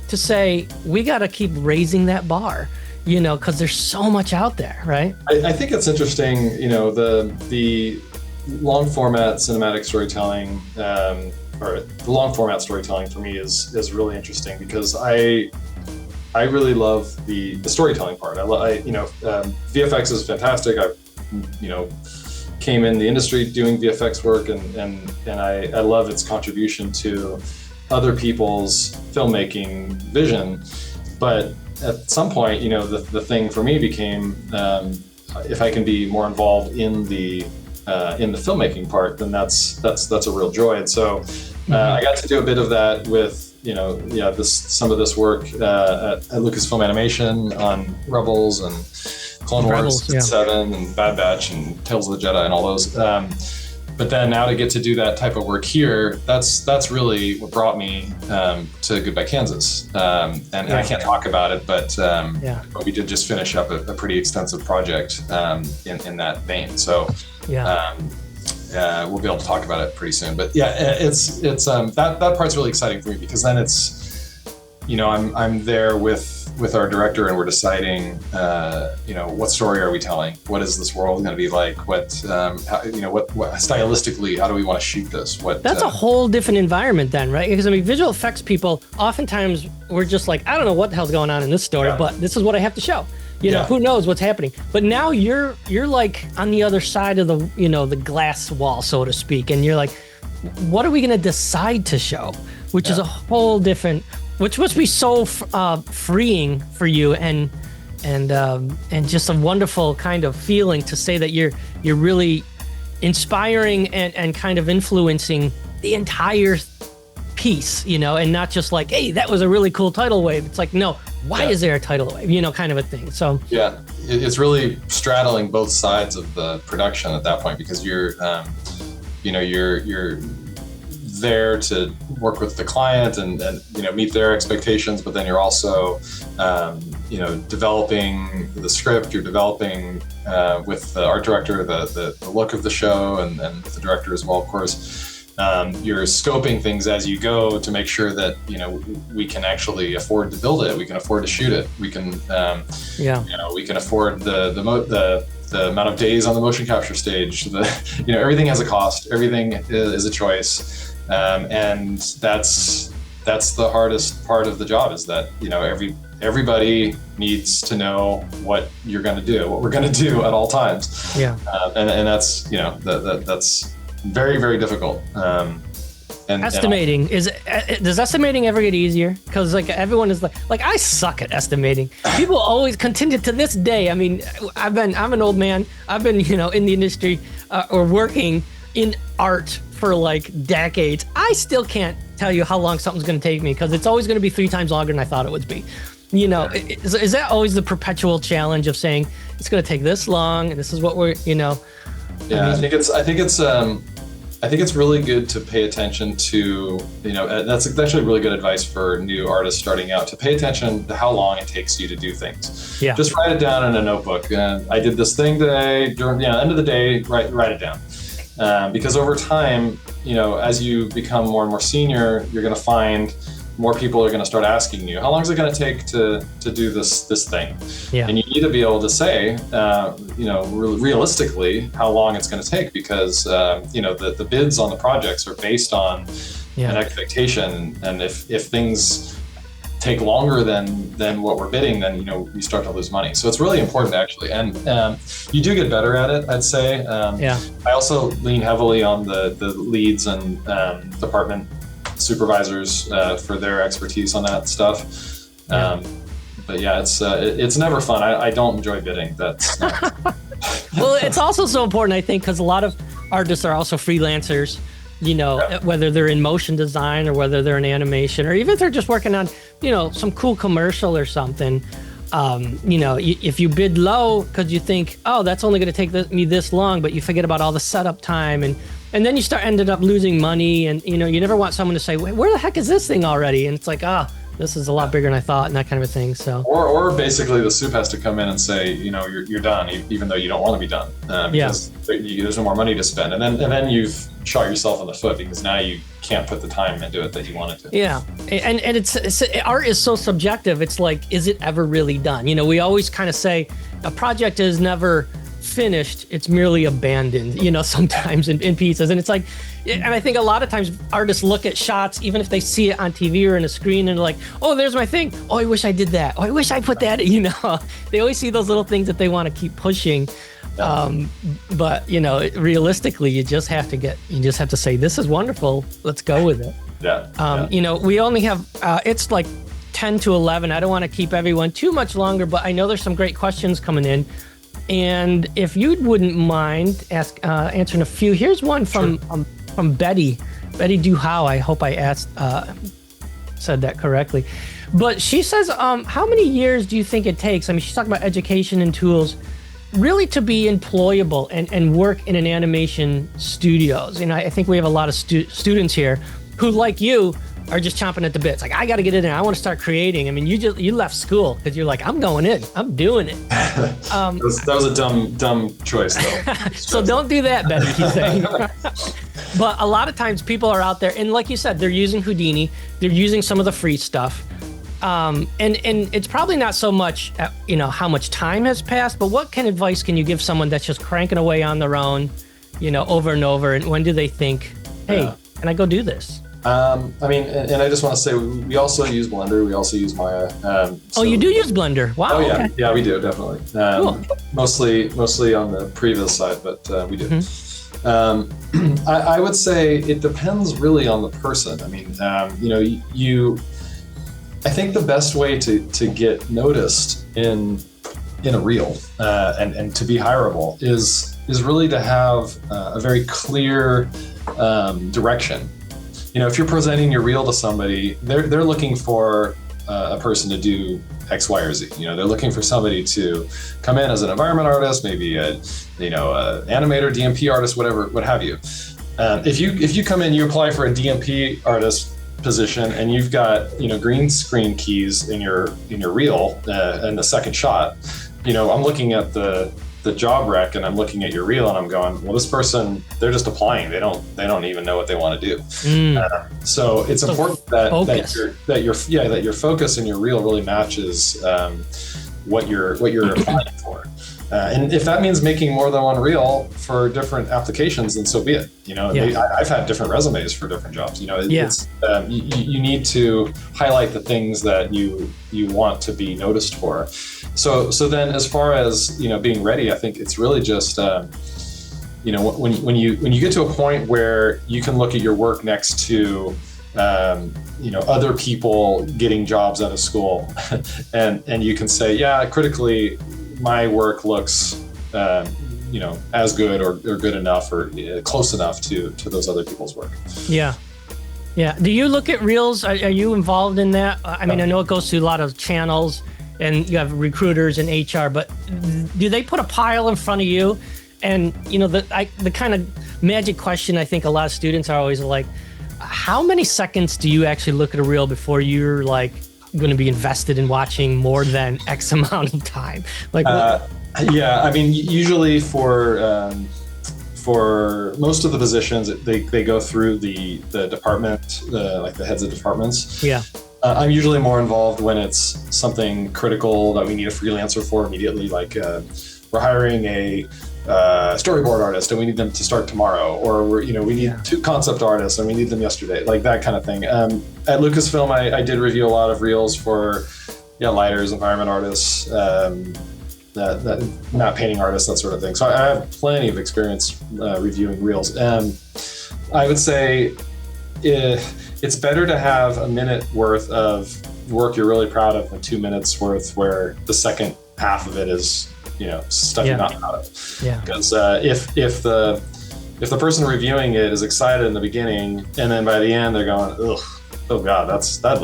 Speaker 1: to say, we got to keep raising that bar, because there's so much out there, right?
Speaker 2: I think it's interesting, the long format cinematic storytelling, or the long format storytelling for me is really interesting, because I really love the storytelling part. VFX is fantastic. I came in the industry doing VFX work, and I love its contribution to other people's filmmaking vision. But at some point, the thing for me became, if I can be more involved in the filmmaking part, then that's a real joy. And so I got to do a bit of that with some of this work at Lucasfilm Animation on Rebels and Clone Wars 7 and Bad Batch and Tales of the Jedi and all those. But then now to get to do that type of work here, that's really what brought me to Goodbye Kansas. And I can't talk about it, but we did just finish up a pretty extensive project in that vein. So we'll be able to talk about it pretty soon. But it's that part's really exciting for me, because then it's, I'm there with our director, and we're deciding, what story are we telling? What is this world going to be like? What stylistically, how do we want to shoot this?
Speaker 1: That's a whole different environment then, right? Because visual effects people, oftentimes we're just like, I don't know what the hell's going on in this story, but this is what I have to show. Who knows what's happening? But now you're like on the other side of the, the glass wall, so to speak. And you're like, what are we going to decide to show? Which is a whole different, which must be so freeing for you, and just a wonderful kind of feeling to say that you're really inspiring and kind of influencing the entire piece, and not just like, hey, that was a really cool tidal wave. It's like, no, why is there a tidal wave? Kind of a thing. So
Speaker 2: it's really straddling both sides of the production at that point, because you're there to work with the client and meet their expectations, but then you're also developing the script, you're developing with the art director the look of the show, and with the director as well, of course. You're scoping things as you go to make sure that we can actually afford to build it, we can afford to shoot it, we can we can afford the amount of days on the motion capture stage. Everything has a cost, everything is a choice. And that's the hardest part of the job, is that everybody needs to know what you're going to do, what we're going to do at all times. And that's that's very, very difficult.
Speaker 1: Estimating does estimating ever get easier? Because everyone is like I suck at estimating. People always continue to this day. I mean, I'm an old man. I've been in the industry or working in art for decades. I still can't tell you how long something's going to take me, because it's always going to be 3 times longer than I thought it would be. Is that always the perpetual challenge of saying it's going to take this long and this is what we're
Speaker 2: I think it's really good to pay attention to, that's actually really good advice for new artists starting out, to pay attention to how long it takes you to do things. Just write it down in a notebook. I did this thing today, during end of the day, write it down. Because over time, as you become more and more senior, you're going to find more people are going to start asking you, how long is it going to take to do this thing? And you need to be able to say, realistically, how long it's going to take, because the bids on the projects are based on an expectation, and if things take longer than what we're bidding, then we start to lose money. So it's really important, actually, and you do get better at it, I'd say. I also lean heavily on the leads and department supervisors for their expertise on that stuff. But it's never fun. I don't enjoy bidding. That's
Speaker 1: well, it's also so important, I think, because a lot of artists are also freelancers. Whether they're in motion design or whether they're in animation, or even if they're just working on, some cool commercial or something. If you bid low because you think, oh, that's only going to take me this long, but you forget about all the setup time, and then you ended up losing money, and you never want someone to say, where the heck is this thing already? And it's like, this is a lot bigger than I thought, and that kind of a thing. So,
Speaker 2: or basically the soup has to come in and say, you're done, even though you don't want to be done, because there's no more money to spend, and then you've shot yourself in the foot, because now you can't put the time into it that you wanted to.
Speaker 1: And it's art is so subjective. It's like, is it ever really done? We always kind of say a project is never finished, it's merely abandoned, sometimes in pieces. And it's like, and I think a lot of times artists look at shots, even if they see it on TV or in a screen, and they're like, oh, there's my thing. Oh, I wish I did that. Oh, I wish I put that, they always see those little things that they want to keep pushing. But realistically, you just have to say, this is wonderful, let's go with it. We only have it's like 10 to 11. I don't want to keep everyone too much longer, but I know there's some great questions coming in, and if you wouldn't mind answering a few. Here's one from Betty Duhow. I hope I said that correctly, but she says, how many years do you think it takes? I mean, she's talking about education and tools, really, to be employable and work in an animation studios. I think we have a lot of students here who, like you, are just chomping at the bits. Like, I got to get in there. I want to start creating. I mean, you left school because you're like, I'm going in. I'm doing it.
Speaker 2: That was a dumb choice, though.
Speaker 1: So don't do that, Betty, he's saying. But a lot of times people are out there, and like you said, they're using Houdini. They're using some of the free stuff. And it's probably not so much, how much time has passed, but what advice can you give someone that's just cranking away on their own, over and over? And when do they think, hey, can I go do this?
Speaker 2: I I just want to say, we also use Blender. We also use Maya.
Speaker 1: You do use Blender? Wow.
Speaker 2: Oh yeah,
Speaker 1: okay.
Speaker 2: Yeah, we do, definitely.
Speaker 1: Cool.
Speaker 2: Mostly on the previs side, but we do. Mm-hmm. I would say it depends really on the person. I mean, I think the best way to get noticed in a reel and to be hireable is really to have a very clear direction. If you're presenting your reel to somebody, they're looking for a person to do X, Y, or Z. They're looking for somebody to come in as an environment artist, maybe a animator, DMP artist, whatever, what have you. If you come in, you apply for a DMP artist position, and you've got green screen keys in your reel and the second shot. I'm looking at the job rec, and I'm looking at your reel, and I'm going, well, this person, they're just applying. They don't even know what they want to do. So it's important that your focus in your reel really matches what you're applying for. And if that means making more than one reel for different applications, then so be it. I've had different resumes for different jobs. It's, you need to highlight the things that you want to be noticed for. So then, as far as being ready, I think it's really just when you get to a point where you can look at your work next to other people getting jobs out of school, and you can say, yeah, critically, my work looks as good or good enough or close enough to those other people's work. Yeah. Do you look at reels? Are you involved in that? I mean, I know it goes through a lot of channels, and you have recruiters and HR, but do they put a pile in front of you? And the kind of magic question I think a lot of students are always like, how many seconds do you actually look at a reel before you're like going to be invested in watching more than X amount of time? I mean, usually for most of the positions, they go through the department, like the heads of departments. I'm usually more involved when it's something critical that we need a freelancer for immediately, like we're hiring a storyboard artist and we need them to start tomorrow, or we need 2 concept artists and we need them yesterday, like that kind of thing. At Lucasfilm, I did review a lot of reels for lighters, environment artists, that map painting artists, that sort of thing. So I have plenty of experience reviewing reels. I would say it's better to have a minute worth of work you're really proud of than 2 minutes worth where the second half of it is stuff you're not proud of. Because if the person reviewing it is excited in the beginning, and then by the end they're going, ugh, oh god, that's not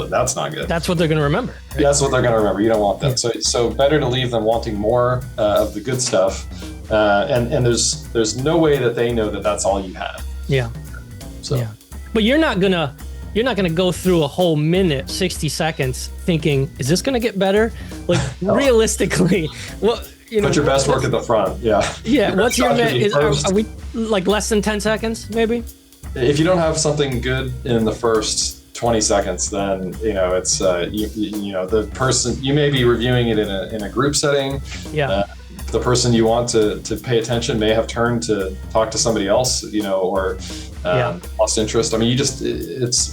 Speaker 2: good. That's what they're going to remember. Right? That's what they're going to remember. You don't want that. So better to leave them wanting more of the good stuff. And there's no way that they know that that's all you have. But you're not gonna go through a whole minute, 60 seconds thinking, is this gonna get better? Like realistically, put your best work at the front. What's your are we like less than 10 seconds maybe? If you don't have something good in the first 20 seconds, then it's the person, you may be reviewing it in a group setting. The person you want to pay attention may have turned to talk to somebody else, or lost interest. I mean,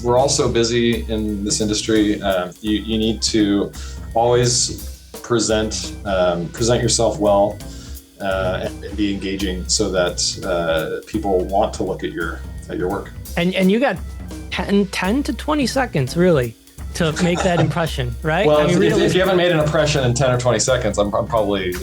Speaker 2: we're all so busy in this industry. You need to always present yourself well, and be engaging so that people want to look at your work. And you got 10 to 20 seconds really to make that impression, right? Well, if you haven't made an impression in 10 or 20 seconds, I'm probably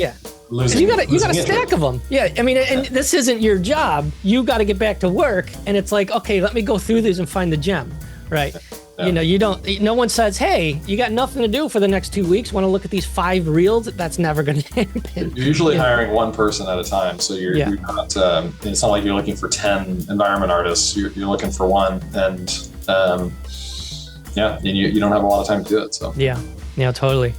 Speaker 2: losing. You got a stack of them. I mean, and this isn't your job. You got to get back to work, and it's like, okay, let me go through these and find the gem, right? No one says, hey, you got nothing to do for the next 2 weeks. Want to look at these 5 reels? That's never going to happen. You're usually hiring one person at a time. So you're not, it's not like you're looking for 10 environment artists. You're looking for one. And you don't have a lot of time to do it. So yeah, totally.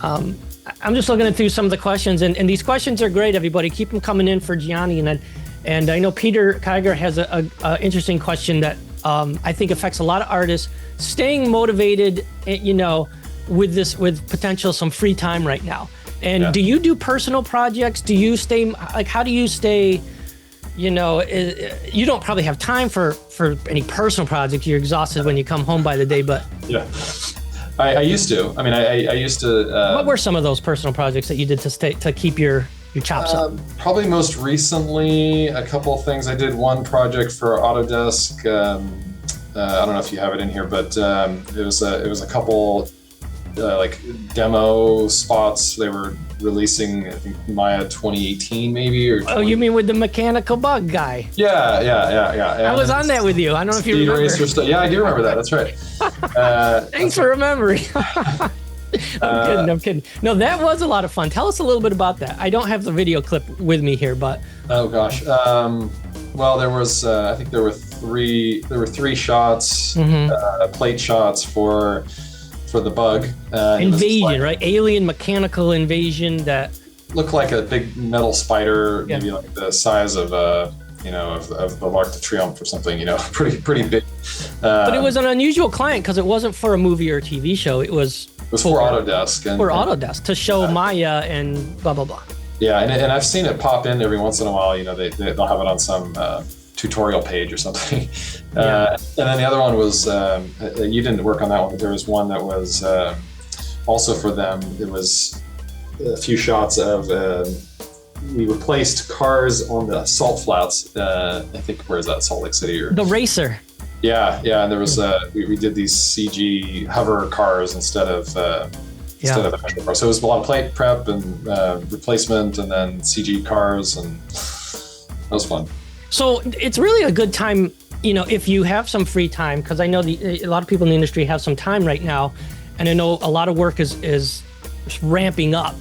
Speaker 2: I'm just looking through some of the questions, and these questions are great, everybody. Keep them coming in for Gianni. And I know Peter Kiger has a interesting question that I think affects a lot of artists staying motivated, with potential some free time right now. And do you do personal projects? Do you stay, like, how do you stay, you don't probably have time for any personal projects. You're exhausted when you come home by the day, but I used to. I mean, I used to. What were some of those personal projects that you did to keep your chops up? Probably most recently, a couple of things. I did one project for Autodesk. I don't know if you have it in here, but it was a couple like demo spots. They were releasing, I think, Maya 2018 maybe, or 20... Oh, you mean with the mechanical bug guy? Yeah. I was on that with you. I don't know if you remember. Yeah, I do remember that. That's right. Thanks for remembering.
Speaker 1: I'm kidding. No, that was a lot of fun. Tell us a little bit about that. I don't have the video clip with me here, but.
Speaker 2: Oh gosh. Well, there was, I think there were three shots, plate shots for the bug.
Speaker 1: Invasion, right? Alien mechanical invasion that
Speaker 2: looked like a big metal spider, maybe like the size of of the L'Arc de Triomphe or something, pretty big.
Speaker 1: But it was an unusual client because it wasn't for a movie or a TV show. It was
Speaker 2: for Autodesk.
Speaker 1: Autodesk to show Maya and blah, blah, blah.
Speaker 2: Yeah, and I've seen it pop in every once in a while. They'll have it on some tutorial page or something. And then the other one was, you didn't work on that one, but there was one that was also for them. It was a few shots of, we replaced cars on the salt flats. I think, where is that, Salt Lake City?
Speaker 1: The racer.
Speaker 2: Yeah, and there was, we did these CG hover cars instead of the actual car. So it was a lot of plate prep and replacement and then CG cars, and that was fun.
Speaker 1: So it's really a good time, if you have some free time, because I know a lot of people in the industry have some time right now, and I know a lot of work is ramping up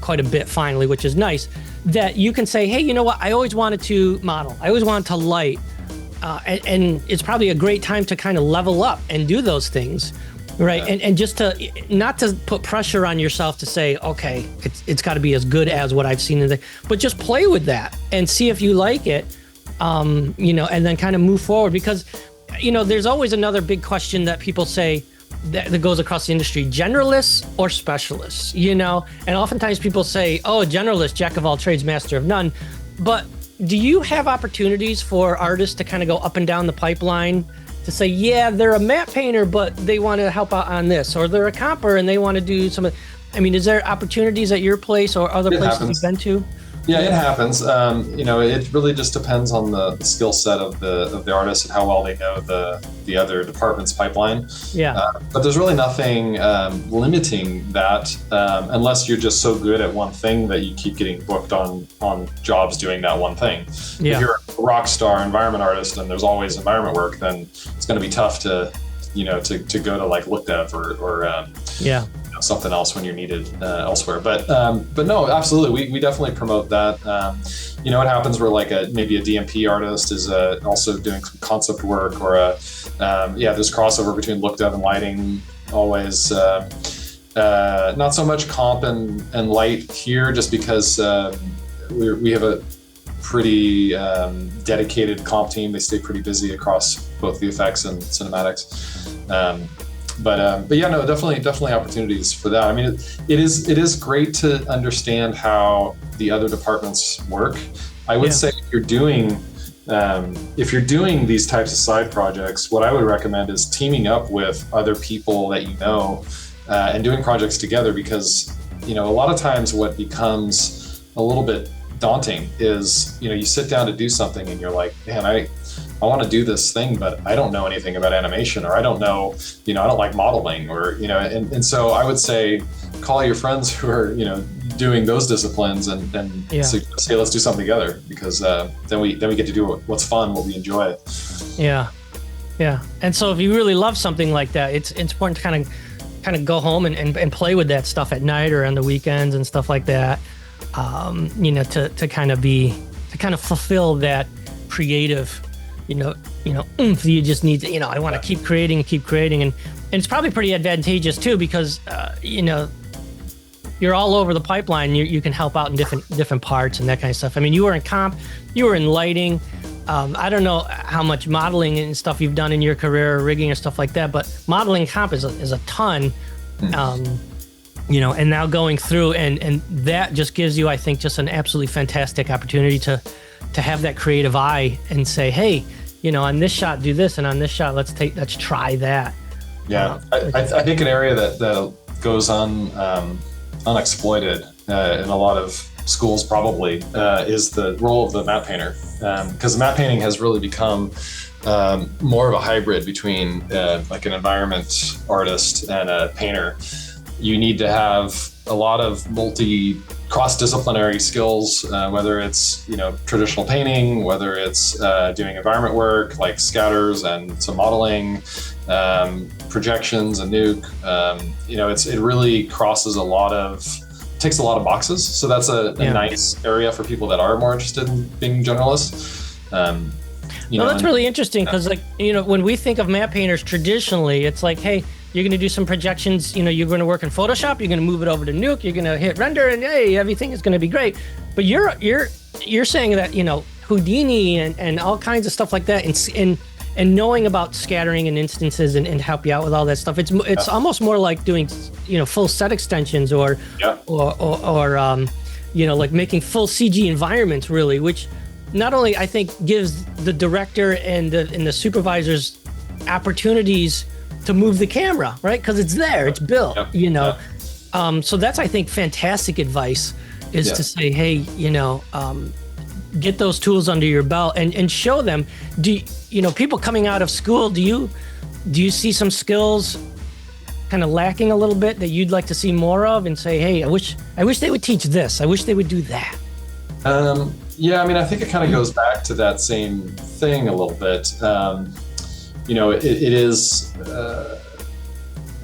Speaker 1: quite a bit finally, which is nice, that you can say, hey, you know what, I always wanted to model, I always wanted to light, and it's probably a great time to kind of level up and do those things, right? Yeah. And just to, not to put pressure on yourself to say, okay, it's got to be as good as what I've seen in but just play with that and see if you like it. And then kind of move forward, because, there's always another big question that people say that goes across the industry: generalists or specialists, and oftentimes people say, oh, generalist, jack of all trades, master of none. But do you have opportunities for artists to kind of go up and down the pipeline to say, yeah, they're a matte painter, but they want to help out on this, or they're a comper and they want to do some, is there opportunities at your place or other places you've been to?
Speaker 2: Yeah, it happens. It really just depends on the skill set of the artist and how well they know the other department's pipeline.
Speaker 1: Yeah.
Speaker 2: But there's really nothing limiting that unless you're just so good at one thing that you keep getting booked on jobs doing that one thing.
Speaker 1: Yeah.
Speaker 2: If you're a rock star environment artist and there's always environment work, then it's going to be tough to go to like look dev or something else when you're needed elsewhere. But no, absolutely, we definitely promote that. What happens where like maybe a DMP artist is also doing some concept work, or there's crossover between look dev and lighting always. Not so much comp and light here, just because we have a pretty dedicated comp team. They stay pretty busy across both VFX and cinematics. But yeah, no, definitely opportunities for that. It is great to understand how the other departments work. I would say if you're doing these types of side projects, what I would recommend is teaming up with other people that and doing projects together, because a lot of times what becomes a little bit daunting is you sit down to do something and you're like, man, I want to do this thing, but I don't know anything about animation, or I don't know, I don't like modeling, or, and so I would say, call your friends who are, doing those disciplines and say, let's do something together, because then we get to do what's fun, what we enjoy.
Speaker 1: Yeah. Yeah. And so if you really love something like that, it's important to kind of go home and play with that stuff at night or on the weekends and stuff like that. To kind of fulfill that creative, oomph. You just need to, I want to keep creating, and it's probably pretty advantageous too, because you're all over the pipeline. You can help out in different parts and that kind of stuff. You were in comp, you were in lighting. I don't know how much modeling and stuff you've done in your career, or rigging or stuff like that, but modeling comp is a ton. And now going through and that just gives you, I think, just an absolutely fantastic opportunity to have that creative eye and say, hey, on this shot do this, and on this shot let's try that.
Speaker 2: Yeah, I think an area that goes unexploited in a lot of schools probably is the role of the matte painter, because matte painting has really become more of a hybrid between like an environment artist and a painter. you need to have a lot of cross-disciplinary skills, whether it's, traditional painting, whether it's doing environment work like scatters and some modeling, projections and nuke. It really takes a lot of boxes. So that's a nice area for people that are more interested in being generalists.
Speaker 1: That's really interesting because, when we think of map painters traditionally, it's like, hey, you're going to do some projections. You're going to work in Photoshop. You're going to move it over to Nuke. You're going to hit render, and hey, everything is going to be great. But you're saying that Houdini and all kinds of stuff like that, and knowing about scattering and instances and help you out with all that stuff. It's almost more like doing full set extensions or like making full CG environments, really, which not only I think gives the director and the supervisors opportunities to move the camera, right? Because it's there, it's built, So that's, I think, fantastic advice is to say, hey, get those tools under your belt and show them. People coming out of school, do you see some skills kind of lacking a little bit that you'd like to see more of, and say, hey, I wish they would teach this. I wish they would do that.
Speaker 2: I think it kind of goes back to that same thing a little bit. It is,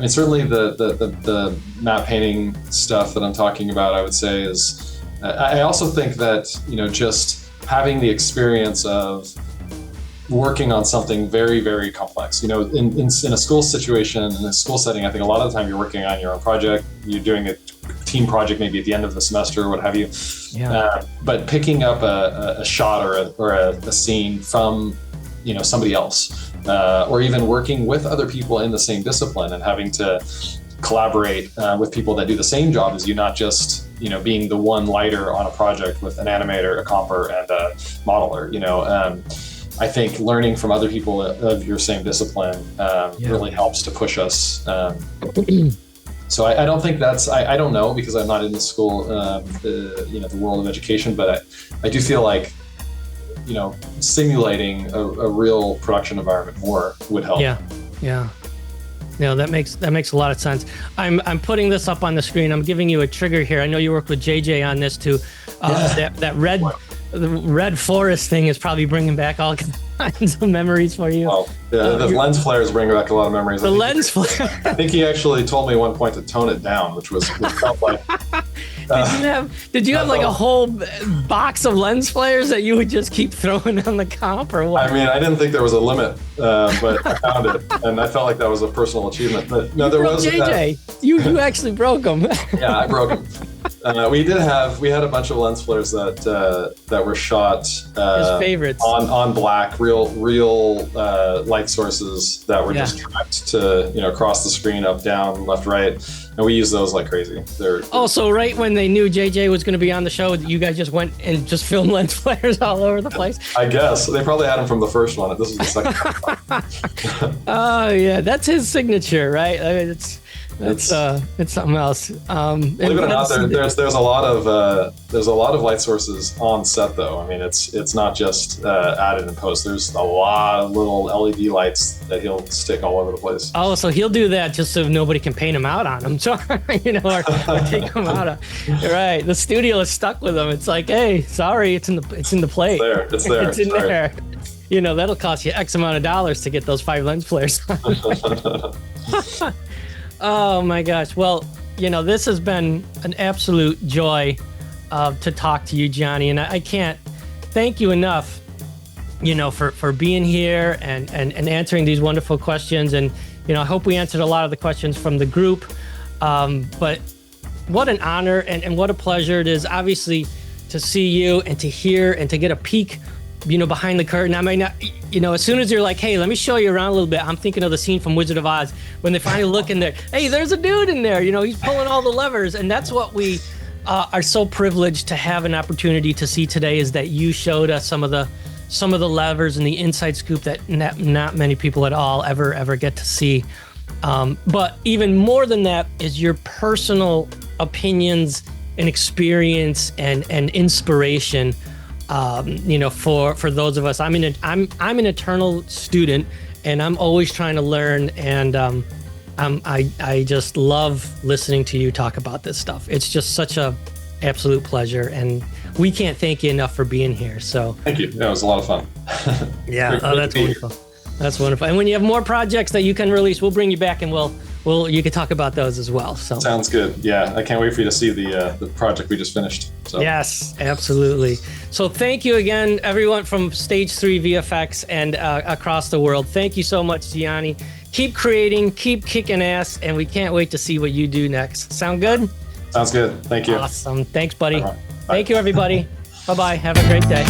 Speaker 2: certainly the map painting stuff that I'm talking about, I would say is, I also think that, just having the experience of working on something very, very complex, in a school situation, in a school setting, I think a lot of the time you're working on your own project, you're doing a team project maybe at the end of the semester or what have you. But picking up a shot or a scene from, somebody else, or even working with other people in the same discipline and having to collaborate with people that do the same job as you, not just, being the one lighter on a project with an animator, a comper, and a modeler, I think learning from other people of your same discipline really helps to push us. So I don't think I don't know, because I'm not in the school, the world of education, but I do feel like, simulating a real production environment more would help.
Speaker 1: Yeah. No, that makes a lot of sense. I'm putting this up on the screen. I'm giving you a trigger here. I know you worked with JJ on this too. The red forest thing is probably bringing back all kinds of memories for you.
Speaker 2: Well, the lens flares bring back a lot of memories.
Speaker 1: The lens flare.
Speaker 2: I think he actually told me at one point to tone it down, which felt like.
Speaker 1: Did you have like a whole box of lens flares that you would just keep throwing on the comp, or what?
Speaker 2: I didn't think there was a limit, but I found it, and I felt like that was a personal achievement. But no, there was
Speaker 1: JJ. You actually broke them.
Speaker 2: Yeah, I broke them. We had a bunch of lens flares that were shot
Speaker 1: his favorites
Speaker 2: on black, real light sources that were just tracked to across the screen, up, down, left, right, and we use those like crazy.
Speaker 1: So right when they knew JJ was going to be on the show, you guys just went and just filmed lens flares all over the place.
Speaker 2: I guess they probably had him from the first one. This was the second.
Speaker 1: Oh yeah, that's his signature, right? It's something else.
Speaker 2: Believe it or not, there's a lot of light sources on set though. It's not just added in post. There's a lot of little LED lights that he'll stick all over the place.
Speaker 1: Oh, so he'll do that just so nobody can paint him out on him, so or take him out of. Right, the studio is stuck with him. It's like, hey, sorry, it's in the plate.
Speaker 2: It's there.
Speaker 1: It's in there. That'll cost you X amount of dollars to get those 5 lens flares. Oh my gosh. Well, this has been an absolute joy to talk to you, Gianni, and I can't thank you enough, for being here and answering these wonderful questions. And, I hope we answered a lot of the questions from the group. But what an honor and what a pleasure it is, obviously, to see you and to hear and to get a peek behind the curtain. I mean, as soon as you're like, hey, let me show you around a little bit, I'm thinking of the scene from Wizard of Oz when they finally look in there. Hey, there's a dude in there. He's pulling all the levers, and that's what we are so privileged to have an opportunity to see today. Is that you showed us some of the levers and the inside scoop that not many people at all ever get to see. But even more than that is your personal opinions and experience and inspiration. For those of us, I'm an eternal student, and I'm always trying to learn. And I just love listening to you talk about this stuff. It's just such a absolute pleasure, and we can't thank you enough for being here. So
Speaker 2: thank you. That was a lot of fun.
Speaker 1: Yeah, that's wonderful. That's wonderful. And when you have more projects that you can release, we'll bring you back, and you can talk about those as well. So
Speaker 2: sounds good. Yeah, I can't wait for you to see the project we just finished. So.
Speaker 1: Yes, absolutely. So thank you again, everyone from Stage 3 VFX and across the world. Thank you so much, Gianni. Keep creating, keep kicking ass, and we can't wait to see what you do next. Sound good?
Speaker 2: Sounds good. Thank you.
Speaker 1: Awesome. Thanks, buddy.
Speaker 2: Bye.
Speaker 1: Thank you, everybody. Bye-bye. Have a great day.